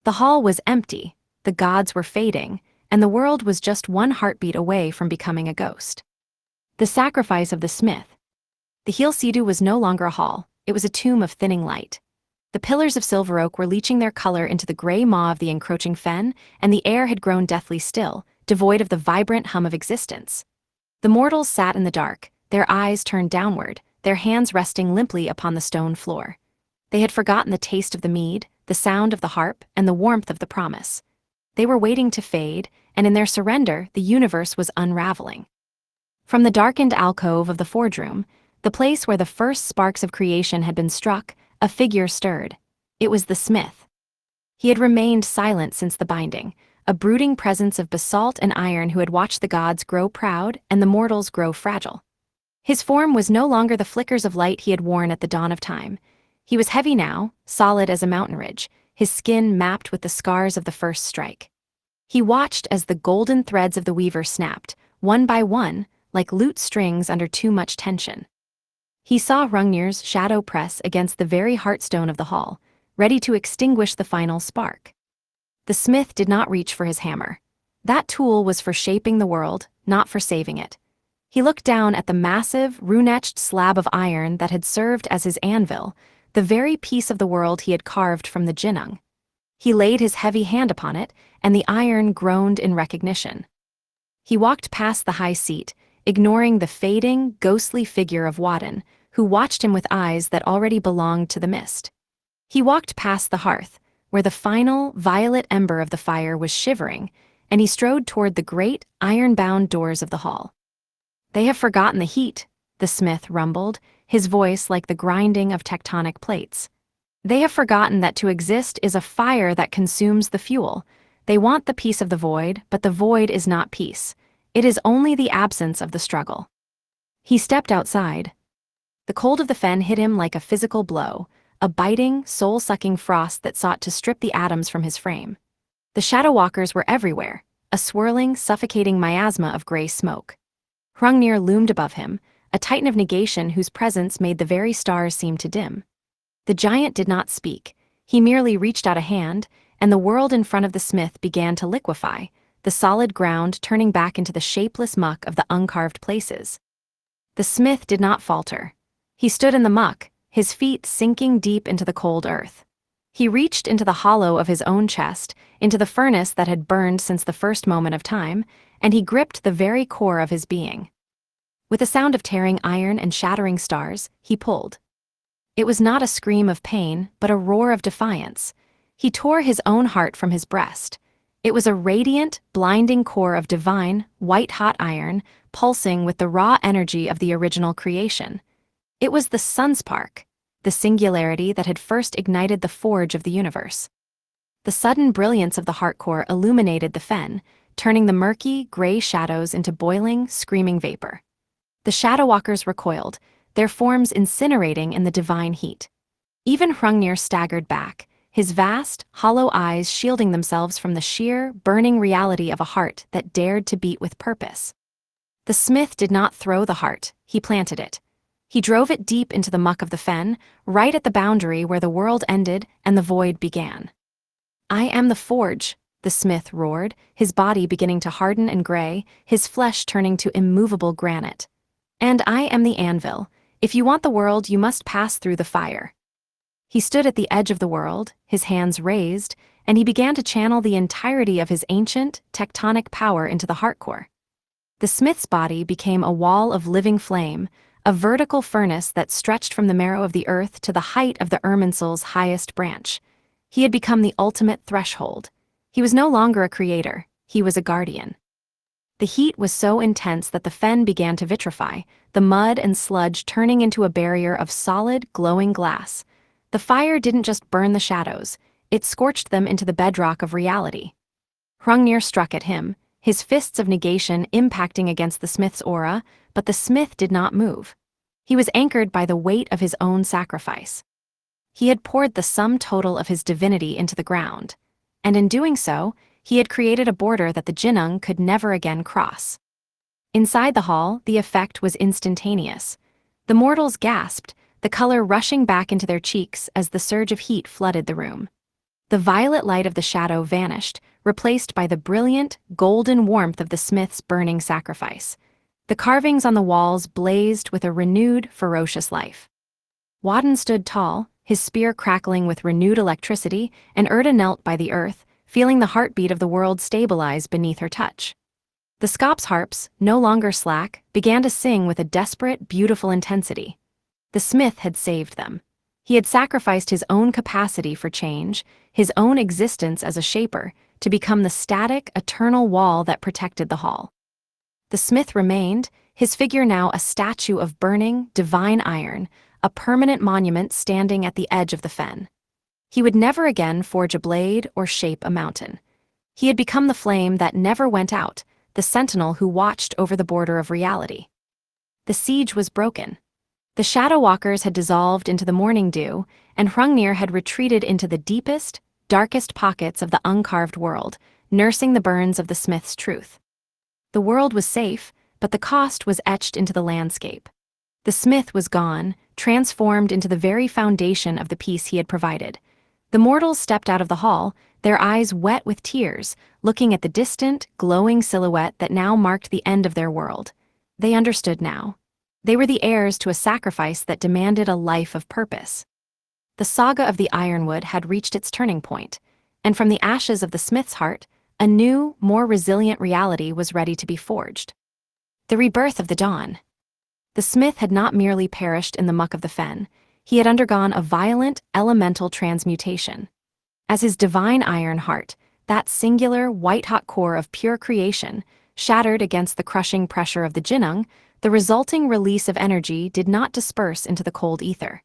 The hall was empty, the gods were fading, and the world was just one heartbeat away from becoming a ghost. The sacrifice of the smith. The Heall-Sceadu was no longer a hall, it was a tomb of thinning light. The pillars of silver oak were leaching their color into the gray maw of the encroaching fen, and the air had grown deathly still, devoid of the vibrant hum of existence. The mortals sat in the dark, their eyes turned downward, their hands resting limply upon the stone floor. They had forgotten the taste of the mead, the sound of the harp, and the warmth of the promise. They were waiting to fade, and in their surrender, the universe was unraveling. From the darkened alcove of the forge room, the place where the first sparks of creation had been struck, a figure stirred. It was the smith. He had remained silent since the binding, a brooding presence of basalt and iron who had watched the gods grow proud and the mortals grow fragile. His form was no longer the flickers of light he had worn at the dawn of time. He was heavy now, solid as a mountain ridge, his skin mapped with the scars of the first strike. He watched as the golden threads of the weaver snapped, one by one, like lute strings under too much tension. He saw Hrungnir's shadow press against the very heartstone of the hall, ready to extinguish the final spark. The smith did not reach for his hammer. That tool was for shaping the world, not for saving it. He looked down at the massive, rune-etched slab of iron that had served as his anvil, the very piece of the world he had carved from the Ginnung. He laid his heavy hand upon it, and the iron groaned in recognition. He walked past the high seat, ignoring the fading, ghostly figure of Wyrd, who watched him with eyes that already belonged to the mist. He walked past the hearth, where the final, violet ember of the fire was shivering, and he strode toward the great, iron-bound doors of the hall. "They have forgotten the heat," the smith rumbled, his voice like the grinding of tectonic plates. "They have forgotten that to exist is a fire that consumes the fuel. They want the peace of the void, but the void is not peace. It is only the absence of the struggle. He stepped outside. The cold of the fen hit him like a physical blow, a biting, soul-sucking frost that sought to strip the atoms from his frame. The shadow walkers were everywhere, a swirling, suffocating miasma of gray smoke. Hrungnir loomed above him, a titan of negation whose presence made the very stars seem to dim. The giant did not speak. He merely reached out a hand, and the world in front of the smith began to liquefy, the solid ground turning back into the shapeless muck of the uncarved places. The smith did not falter. He stood in the muck, his feet sinking deep into the cold earth. He reached into the hollow of his own chest, into the furnace that had burned since the first moment of time, and he gripped the very core of his being. With a sound of tearing iron and shattering stars, he pulled. It was not a scream of pain, but a roar of defiance. He tore his own heart from his breast. It was a radiant, blinding core of divine, white-hot iron, pulsing with the raw energy of the original creation. It was the sunspark, the singularity that had first ignited the forge of the universe. The sudden brilliance of the heart core illuminated the fen, turning the murky, gray shadows into boiling, screaming vapor. The shadow walkers recoiled, their forms incinerating in the divine heat. Even Hrungnir staggered back, his vast, hollow eyes shielding themselves from the sheer, burning reality of a heart that dared to beat with purpose. The smith did not throw the heart, he planted it. He drove it deep into the muck of the fen, right at the boundary where the world ended and the void began. "I am the forge," the smith roared, his body beginning to harden and gray, his flesh turning to immovable granite. "And I am the anvil. If you want the world, you must pass through the fire." He stood at the edge of the world, his hands raised, and he began to channel the entirety of his ancient, tectonic power into the heart core. The smith's body became a wall of living flame, a vertical furnace that stretched from the marrow of the earth to the height of the Irminsul's highest branch. He had become the ultimate threshold. He was no longer a creator, he was a guardian. The heat was so intense that the fen began to vitrify, the mud and sludge turning into a barrier of solid, glowing glass. The fire didn't just burn the shadows, it scorched them into the bedrock of reality. Hrungnir struck at him, his fists of negation impacting against the smith's aura, but the smith did not move. He was anchored by the weight of his own sacrifice. He had poured the sum total of his divinity into the ground, and in doing so, he had created a border that the Ginnung could never again cross. Inside the hall, the effect was instantaneous. The mortals gasped, the color rushing back into their cheeks as the surge of heat flooded the room. The violet light of the shadow vanished, replaced by the brilliant, golden warmth of the smith's burning sacrifice. The carvings on the walls blazed with a renewed, ferocious life. Wyrd stood tall, his spear crackling with renewed electricity, and Wyrd knelt by the earth, feeling the heartbeat of the world stabilize beneath her touch. The Scops harps, no longer slack, began to sing with a desperate, beautiful intensity. The smith had saved them. He had sacrificed his own capacity for change, his own existence as a shaper, to become the static, eternal wall that protected the hall. The smith remained, his figure now a statue of burning, divine iron, a permanent monument standing at the edge of the fen. He would never again forge a blade or shape a mountain. He had become the flame that never went out, the sentinel who watched over the border of reality. The siege was broken. The shadow walkers had dissolved into the morning dew, and Hrungnir had retreated into the deepest, darkest pockets of the uncarved world, nursing the burns of the smith's truth. The world was safe, but the cost was etched into the landscape. The smith was gone, transformed into the very foundation of the peace he had provided. The mortals stepped out of the hall, their eyes wet with tears, looking at the distant, glowing silhouette that now marked the end of their world. They understood now. They were the heirs to a sacrifice that demanded a life of purpose. The saga of the ironwood had reached its turning point, and from the ashes of the smith's heart, a new, more resilient reality was ready to be forged. The rebirth of the dawn. The smith had not merely perished in the muck of the fen, he had undergone a violent, elemental transmutation. As his divine iron heart, that singular, white-hot core of pure creation, shattered against the crushing pressure of the Ginnung, the resulting release of energy did not disperse into the cold ether.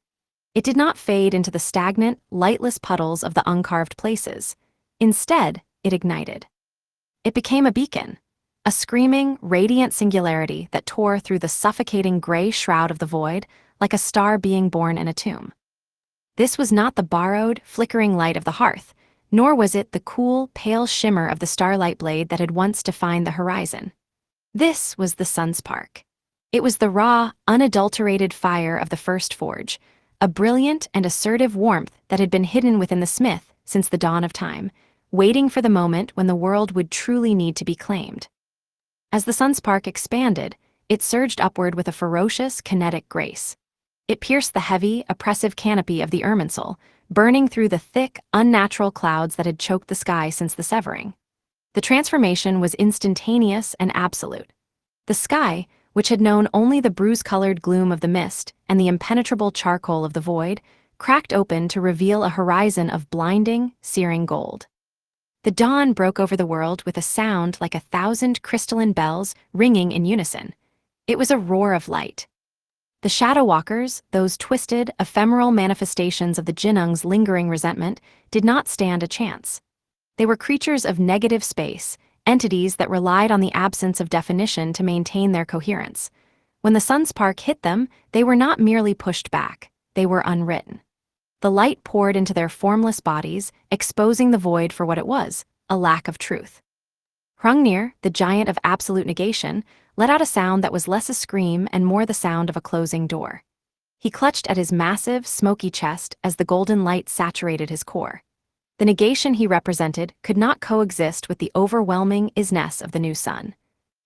It did not fade into the stagnant, lightless puddles of the uncarved places. Instead, it ignited. It became a beacon, a screaming, radiant singularity that tore through the suffocating gray shroud of the void like a star being born in a tomb. This was not the borrowed, flickering light of the hearth, nor was it the cool, pale shimmer of the starlight blade that had once defined the horizon. This was the sun's spark. It was the raw, unadulterated fire of the first forge, a brilliant and assertive warmth that had been hidden within the smith since the dawn of time, waiting for the moment when the world would truly need to be claimed. As the sun's spark expanded, it surged upward with a ferocious, kinetic grace. It pierced the heavy, oppressive canopy of the Irminsul, burning through the thick, unnatural clouds that had choked the sky since the severing. The transformation was instantaneous and absolute. The sky, which had known only the bruise-colored gloom of the mist and the impenetrable charcoal of the void, cracked open to reveal a horizon of blinding, searing gold. The dawn broke over the world with a sound like 1,000 crystalline bells ringing in unison. It was a roar of light. The shadow walkers, those twisted, ephemeral manifestations of the Ginnung's lingering resentment, did not stand a chance. They were creatures of negative space, entities that relied on the absence of definition to maintain their coherence. When the sun's spark hit them, they were not merely pushed back, they were unwritten. The light poured into their formless bodies, exposing the void for what it was, a lack of truth. Hrungnir, the giant of absolute negation, let out a sound that was less a scream and more the sound of a closing door. He clutched at his massive, smoky chest as the golden light saturated his core. The negation he represented could not coexist with the overwhelming isness of the new sun.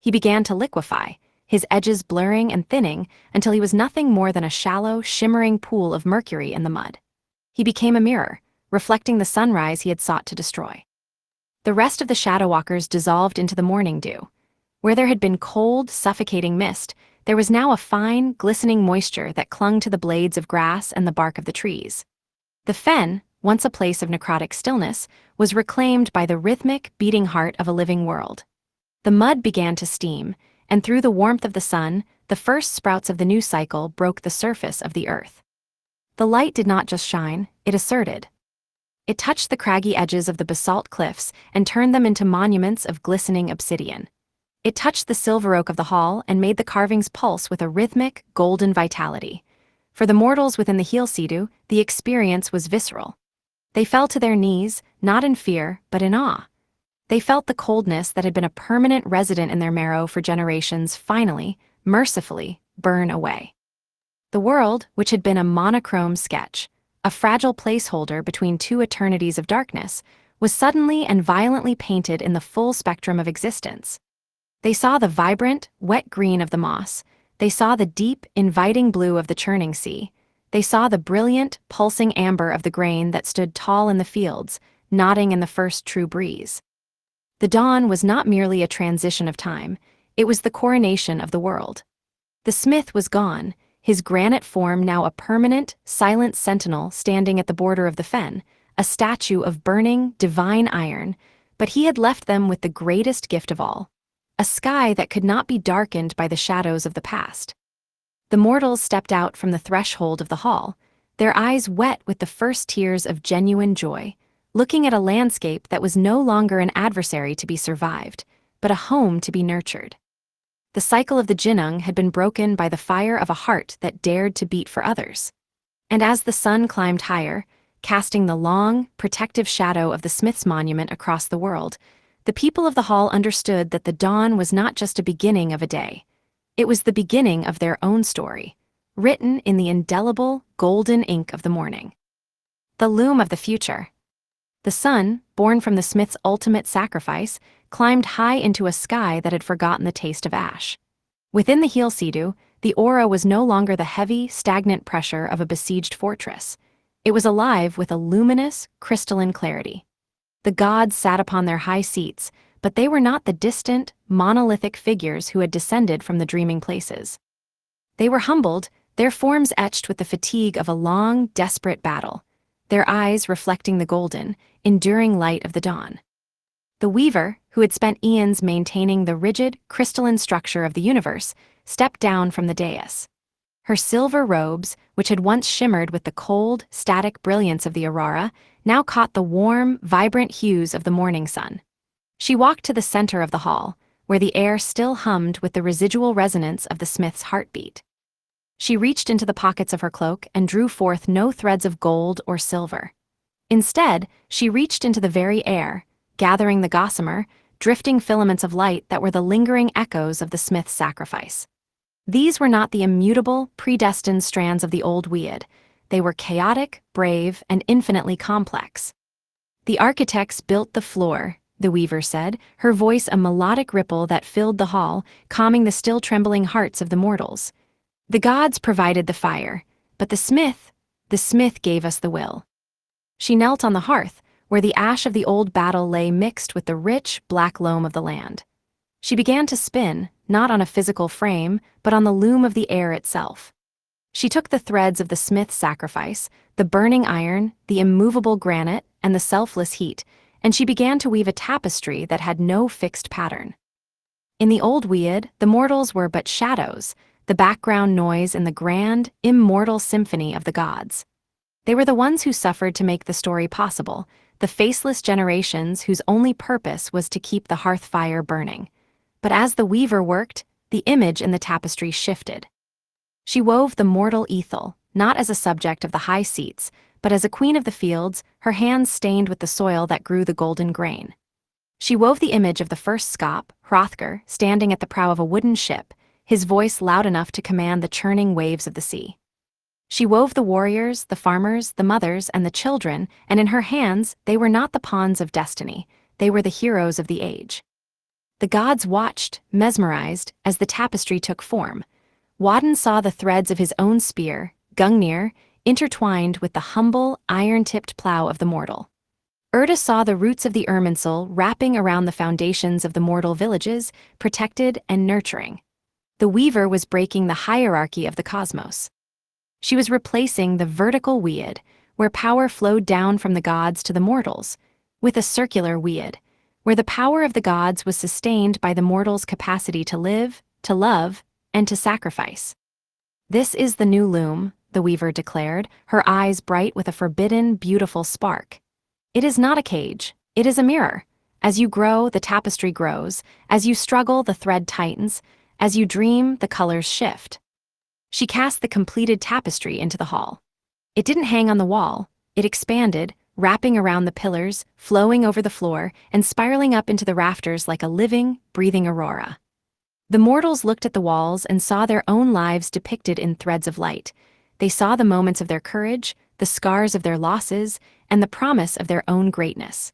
He began to liquefy, his edges blurring and thinning until he was nothing more than a shallow, shimmering pool of mercury in the mud. He became a mirror, reflecting the sunrise he had sought to destroy. The rest of the shadow walkers dissolved into the morning dew. Where there had been cold, suffocating mist, there was now a fine, glistening moisture that clung to the blades of grass and the bark of the trees. The fen, once a place of necrotic stillness, was reclaimed by the rhythmic, beating heart of a living world. The mud began to steam, and through the warmth of the sun, the first sprouts of the new cycle broke the surface of the earth. The light did not just shine, it asserted. It touched the craggy edges of the basalt cliffs and turned them into monuments of glistening obsidian. It touched the silver oak of the hall and made the carvings pulse with a rhythmic, golden vitality. For the mortals within the Heall-Sceadu, the experience was visceral. They fell to their knees, not in fear, but in awe. They felt the coldness that had been a permanent resident in their marrow for generations finally, mercifully, burn away. The world, which had been a monochrome sketch, a fragile placeholder between two eternities of darkness, was suddenly and violently painted in the full spectrum of existence. They saw the vibrant, wet green of the moss. They saw the deep, inviting blue of the churning sea. They saw the brilliant, pulsing amber of the grain that stood tall in the fields, nodding in the first true breeze. The dawn was not merely a transition of time, it was the coronation of the world. The smith was gone, his granite form now a permanent, silent sentinel standing at the border of the fen, a statue of burning, divine iron, but he had left them with the greatest gift of all, a sky that could not be darkened by the shadows of the past. The mortals stepped out from the threshold of the hall, their eyes wet with the first tears of genuine joy, looking at a landscape that was no longer an adversary to be survived, but a home to be nurtured. The cycle of the Ginnung had been broken by the fire of a heart that dared to beat for others. And as the sun climbed higher, casting the long, protective shadow of the smith's monument across the world, the people of the hall understood that the dawn was not just a beginning of a day. It was the beginning of their own story, written in the indelible, golden ink of the morning. The loom of the future. The sun, born from the smith's ultimate sacrifice, climbed high into a sky that had forgotten the taste of ash. Within the Heall-Sceadu, the aura was no longer the heavy, stagnant pressure of a besieged fortress. It was alive with a luminous, crystalline clarity. The gods sat upon their high seats, but they were not the distant, monolithic figures who had descended from the dreaming places. They were humbled, their forms etched with the fatigue of a long, desperate battle, their eyes reflecting the golden, enduring light of the dawn. The weaver, who had spent eons maintaining the rigid, crystalline structure of the universe, stepped down from the dais. Her silver robes, which had once shimmered with the cold, static brilliance of the aurora, now caught the warm, vibrant hues of the morning sun. She walked to the center of the hall, where the air still hummed with the residual resonance of the smith's heartbeat. She reached into the pockets of her cloak and drew forth no threads of gold or silver. Instead, she reached into the very air, gathering the gossamer, drifting filaments of light that were the lingering echoes of the smith's sacrifice. These were not the immutable, predestined strands of the old Wyrd. They were chaotic, brave, and infinitely complex. "The architects built the floor," the weaver said, her voice a melodic ripple that filled the hall, calming the still trembling hearts of the mortals. "The gods provided the fire, but the smith gave us the will." She knelt on the hearth, where the ash of the old battle lay mixed with the rich, black loam of the land. She began to spin, not on a physical frame, but on the loom of the air itself. She took the threads of the smith's sacrifice, the burning iron, the immovable granite, and the selfless heat, and she began to weave a tapestry that had no fixed pattern. In the old Wyrd, the mortals were but shadows, the background noise in the grand, immortal symphony of the gods. They were the ones who suffered to make the story possible, the faceless generations whose only purpose was to keep the hearth fire burning. But as the weaver worked, the image in the tapestry shifted. She wove the mortal Æsir, not as a subject of the high seats, but as a queen of the fields, her hands stained with the soil that grew the golden grain. She wove the image of the first Scop, Hrungnir, standing at the prow of a wooden ship, his voice loud enough to command the churning waves of the sea. She wove the warriors, the farmers, the mothers, and the children, and in her hands they were not the pawns of destiny, they were the heroes of the age. The gods watched, mesmerized, as the tapestry took form. Wyrd saw the threads of his own spear, Hrungnir, intertwined with the humble, iron-tipped plow of the mortal. Wyrd saw the roots of the Irminsul wrapping around the foundations of the mortal villages, protected and nurturing. The weaver was breaking the hierarchy of the cosmos. She was replacing the vertical Wyrd, where power flowed down from the gods to the mortals, with a circular Wyrd, where the power of the gods was sustained by the mortals' capacity to live, to love, and to sacrifice. "This is the new loom," the weaver declared, her eyes bright with a forbidden, beautiful spark. "It is not a cage, it is a mirror. As you grow, the tapestry grows. As you struggle, the thread tightens. As you dream, the colors shift." She cast the completed tapestry into the hall. It didn't hang on the wall, it expanded, wrapping around the pillars, flowing over the floor, and spiraling up into the rafters like a living, breathing aurora. The mortals looked at the walls and saw their own lives depicted in threads of light. They saw the moments of their courage, the scars of their losses, and the promise of their own greatness.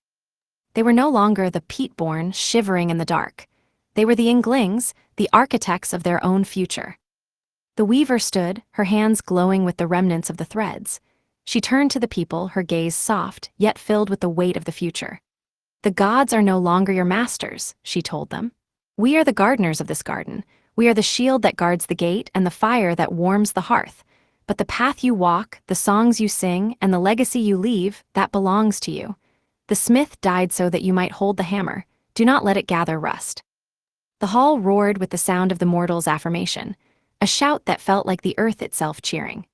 They were no longer the Peat-Born shivering in the dark. They were the Inglings, the architects of their own future. The weaver stood, her hands glowing with the remnants of the threads. She turned to the people, her gaze soft, yet filled with the weight of the future. "The gods are no longer your masters," she told them. "We are the gardeners of this garden. We are the shield that guards the gate and the fire that warms the hearth. But the path you walk, the songs you sing, and the legacy you leave, that belongs to you. The smith died so that you might hold the hammer. Do not let it gather rust." The hall roared with the sound of the mortal's affirmation, a shout that felt like the earth itself cheering.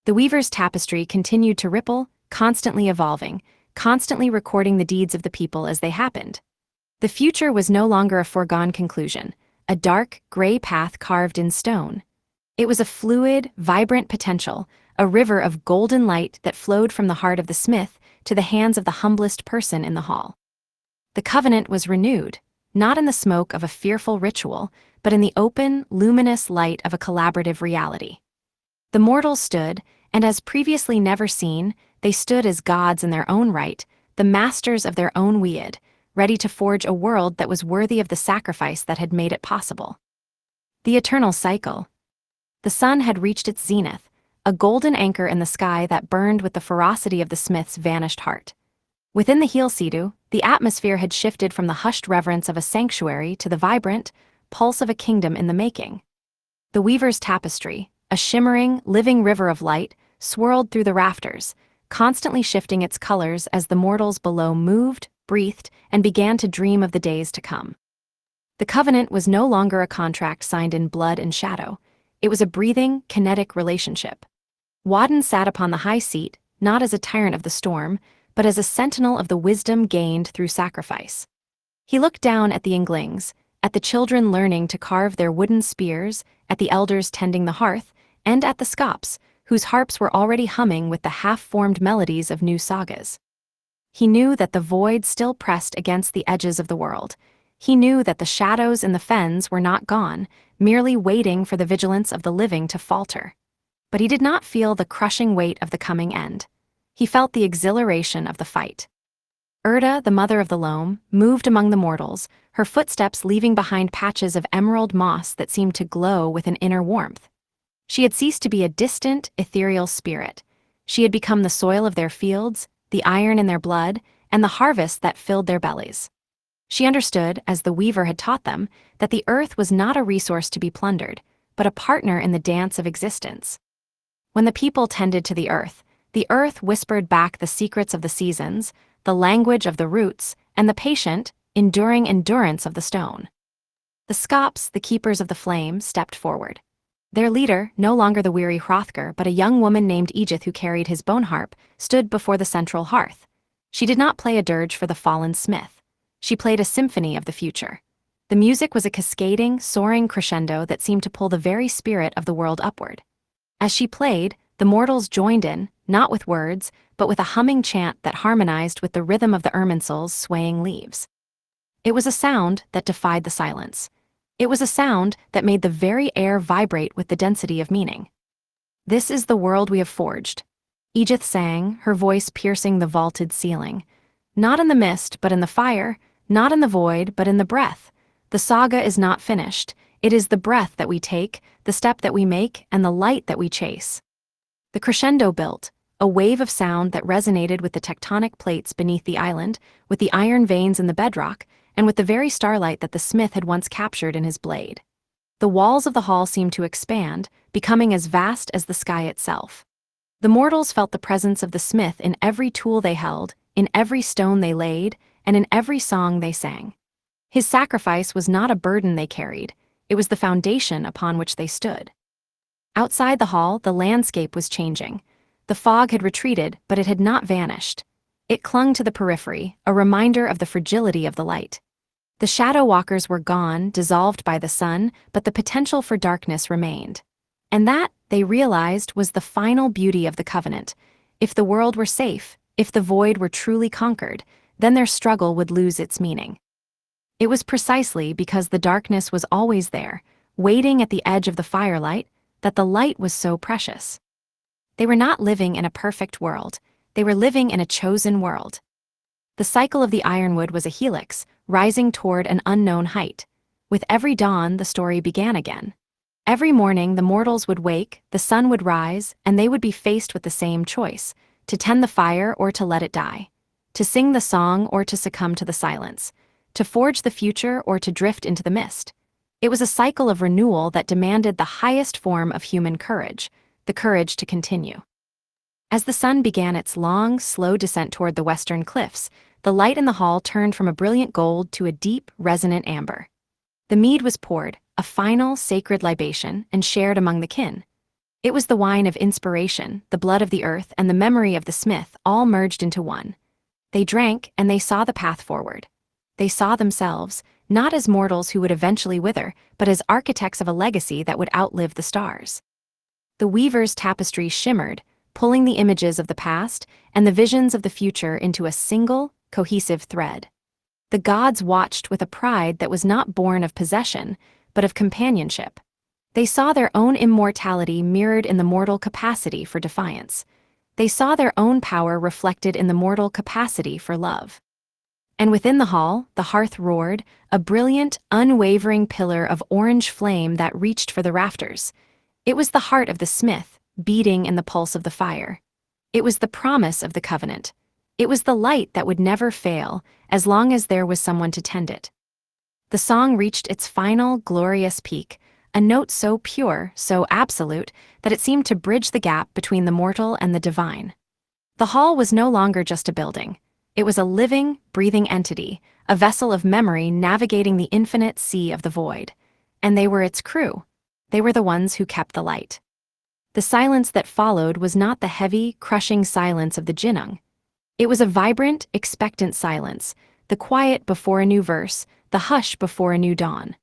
The weaver's tapestry continued to ripple, constantly evolving, constantly recording the deeds of the people as they happened. The future was no longer a foregone conclusion, a dark, gray path carved in stone. It was a fluid, vibrant potential, a river of golden light that flowed from the heart of the smith to the hands of the humblest person in the hall. The covenant was renewed, not in the smoke of a fearful ritual, but in the open, luminous light of a collaborative reality. The mortals stood, and as previously never seen, they stood as gods in their own right, the masters of their own Wyrd, ready to forge a world that was worthy of the sacrifice that had made it possible. The eternal cycle. The sun had reached its zenith, a golden anchor in the sky that burned with the ferocity of the smith's vanished heart. Within the Heall-Sceadu, the atmosphere had shifted from the hushed reverence of a sanctuary to the vibrant pulse of a kingdom in the making. The weaver's tapestry, a shimmering, living river of light, swirled through the rafters, constantly shifting its colors as the mortals below moved, breathed, and began to dream of the days to come. The covenant was no longer a contract signed in blood and shadow. It was a breathing, kinetic relationship. Wyrd sat upon the high seat, not as a tyrant of the storm, but as a sentinel of the wisdom gained through sacrifice. He looked down at the Inglings, at the children learning to carve their wooden spears, at the elders tending the hearth, and at the Scops, whose harps were already humming with the half-formed melodies of new sagas. He knew that the void still pressed against the edges of the world. He knew that the shadows in the fens were not gone, merely waiting for the vigilance of the living to falter. But he did not feel the crushing weight of the coming end. He felt the exhilaration of the fight. Wyrd, the mother of the loam, moved among the mortals, her footsteps leaving behind patches of emerald moss that seemed to glow with an inner warmth. She had ceased to be a distant, ethereal spirit. She had become the soil of their fields, the iron in their blood, and the harvest that filled their bellies. She understood, as the weaver had taught them, that the earth was not a resource to be plundered, but a partner in the dance of existence. When the people tended to the earth whispered back the secrets of the seasons, the language of the roots, and the patient, enduring endurance of the stone. The Scops, the keepers of the flame, stepped forward. Their leader, no longer the weary Hrungnir, but a young woman named Æsir who carried his bone harp, stood before the central hearth. She did not play a dirge for the fallen smith. She played a symphony of the future. The music was a cascading, soaring crescendo that seemed to pull the very spirit of the world upward. As she played, the mortals joined in, not with words, but with a humming chant that harmonized with the rhythm of the Irminsul's swaying leaves. It was a sound that defied the silence. It was a sound that made the very air vibrate with the density of meaning. "This is the world we have forged," Æsir sang, her voice piercing the vaulted ceiling. "Not in the mist, but in the fire, not in the void, but in the breath. The saga is not finished. It is the breath that we take, the step that we make, and the light that we chase." The crescendo built, a wave of sound that resonated with the tectonic plates beneath the island, with the iron veins in the bedrock, and with the very starlight that the smith had once captured in his blade. The walls of the hall seemed to expand, becoming as vast as the sky itself. The mortals felt the presence of the smith in every tool they held, in every stone they laid, and in every song they sang. His sacrifice was not a burden they carried, it was the foundation upon which they stood. Outside the hall, the landscape was changing. The fog had retreated, but it had not vanished. It clung to the periphery, a reminder of the fragility of the light. The shadow walkers were gone, dissolved by the sun, but the potential for darkness remained. And that, they realized, was the final beauty of the covenant. If the world were safe, if the void were truly conquered, then their struggle would lose its meaning. It was precisely because the darkness was always there, waiting at the edge of the firelight, that the light was so precious. They were not living in a perfect world, they were living in a chosen world. The cycle of the ironwood was a helix, rising toward an unknown height. With every dawn, the story began again. Every morning, the mortals would wake, the sun would rise, and they would be faced with the same choice: to tend the fire or to let it die, to sing the song or to succumb to the silence, to forge the future or to drift into the mist. It was a cycle of renewal that demanded the highest form of human courage, the courage to continue. As the sun began its long, slow descent toward the western cliffs, the light in the hall turned from a brilliant gold to a deep, resonant amber. The mead was poured, a final, sacred libation, and shared among the kin. It was the wine of inspiration, the blood of the earth, and the memory of the smith, all merged into one. They drank, and they saw the path forward. They saw themselves, not as mortals who would eventually wither, but as architects of a legacy that would outlive the stars. The weaver's tapestry shimmered, pulling the images of the past and the visions of the future into a single, cohesive thread. The gods watched with a pride that was not born of possession, but of companionship. They saw their own immortality mirrored in the mortal capacity for defiance. They saw their own power reflected in the mortal capacity for love. And within the hall, the hearth roared, a brilliant, unwavering pillar of orange flame that reached for the rafters. It was the heart of the smith, beating in the pulse of the fire. It was the promise of the covenant. It was the light that would never fail, as long as there was someone to tend it. The song reached its final, glorious peak, a note so pure, so absolute, that it seemed to bridge the gap between the mortal and the divine. The hall was no longer just a building. It was a living, breathing entity, a vessel of memory navigating the infinite sea of the void. And they were its crew. They were the ones who kept the light. The silence that followed was not the heavy, crushing silence of the Ginnung. It was a vibrant, expectant silence, the quiet before a new verse, the hush before a new dawn.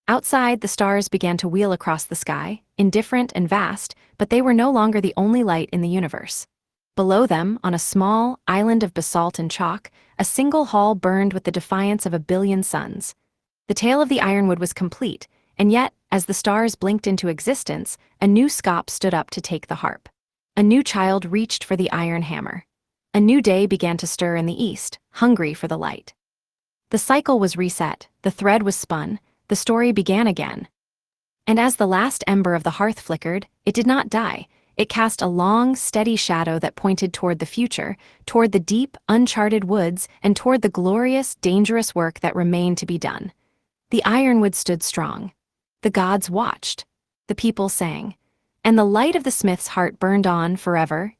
Outside, the stars began to wheel across the sky, indifferent and vast, but they were no longer the only light in the universe. Below them, on a small island of basalt and chalk, a single hall burned with the defiance of 1,000,000,000 suns. The tale of the ironwood was complete, and yet, as the stars blinked into existence, a new scop stood up to take the harp. A new child reached for the iron hammer. A new day began to stir in the east, hungry for the light. The cycle was reset, the thread was spun, the story began again. And as the last ember of the hearth flickered, it did not die. It cast a long, steady shadow that pointed toward the future, toward the deep, uncharted woods, and toward the glorious, dangerous work that remained to be done. The ironwood stood strong. The gods watched. The people sang. And the light of the smith's heart burned on forever.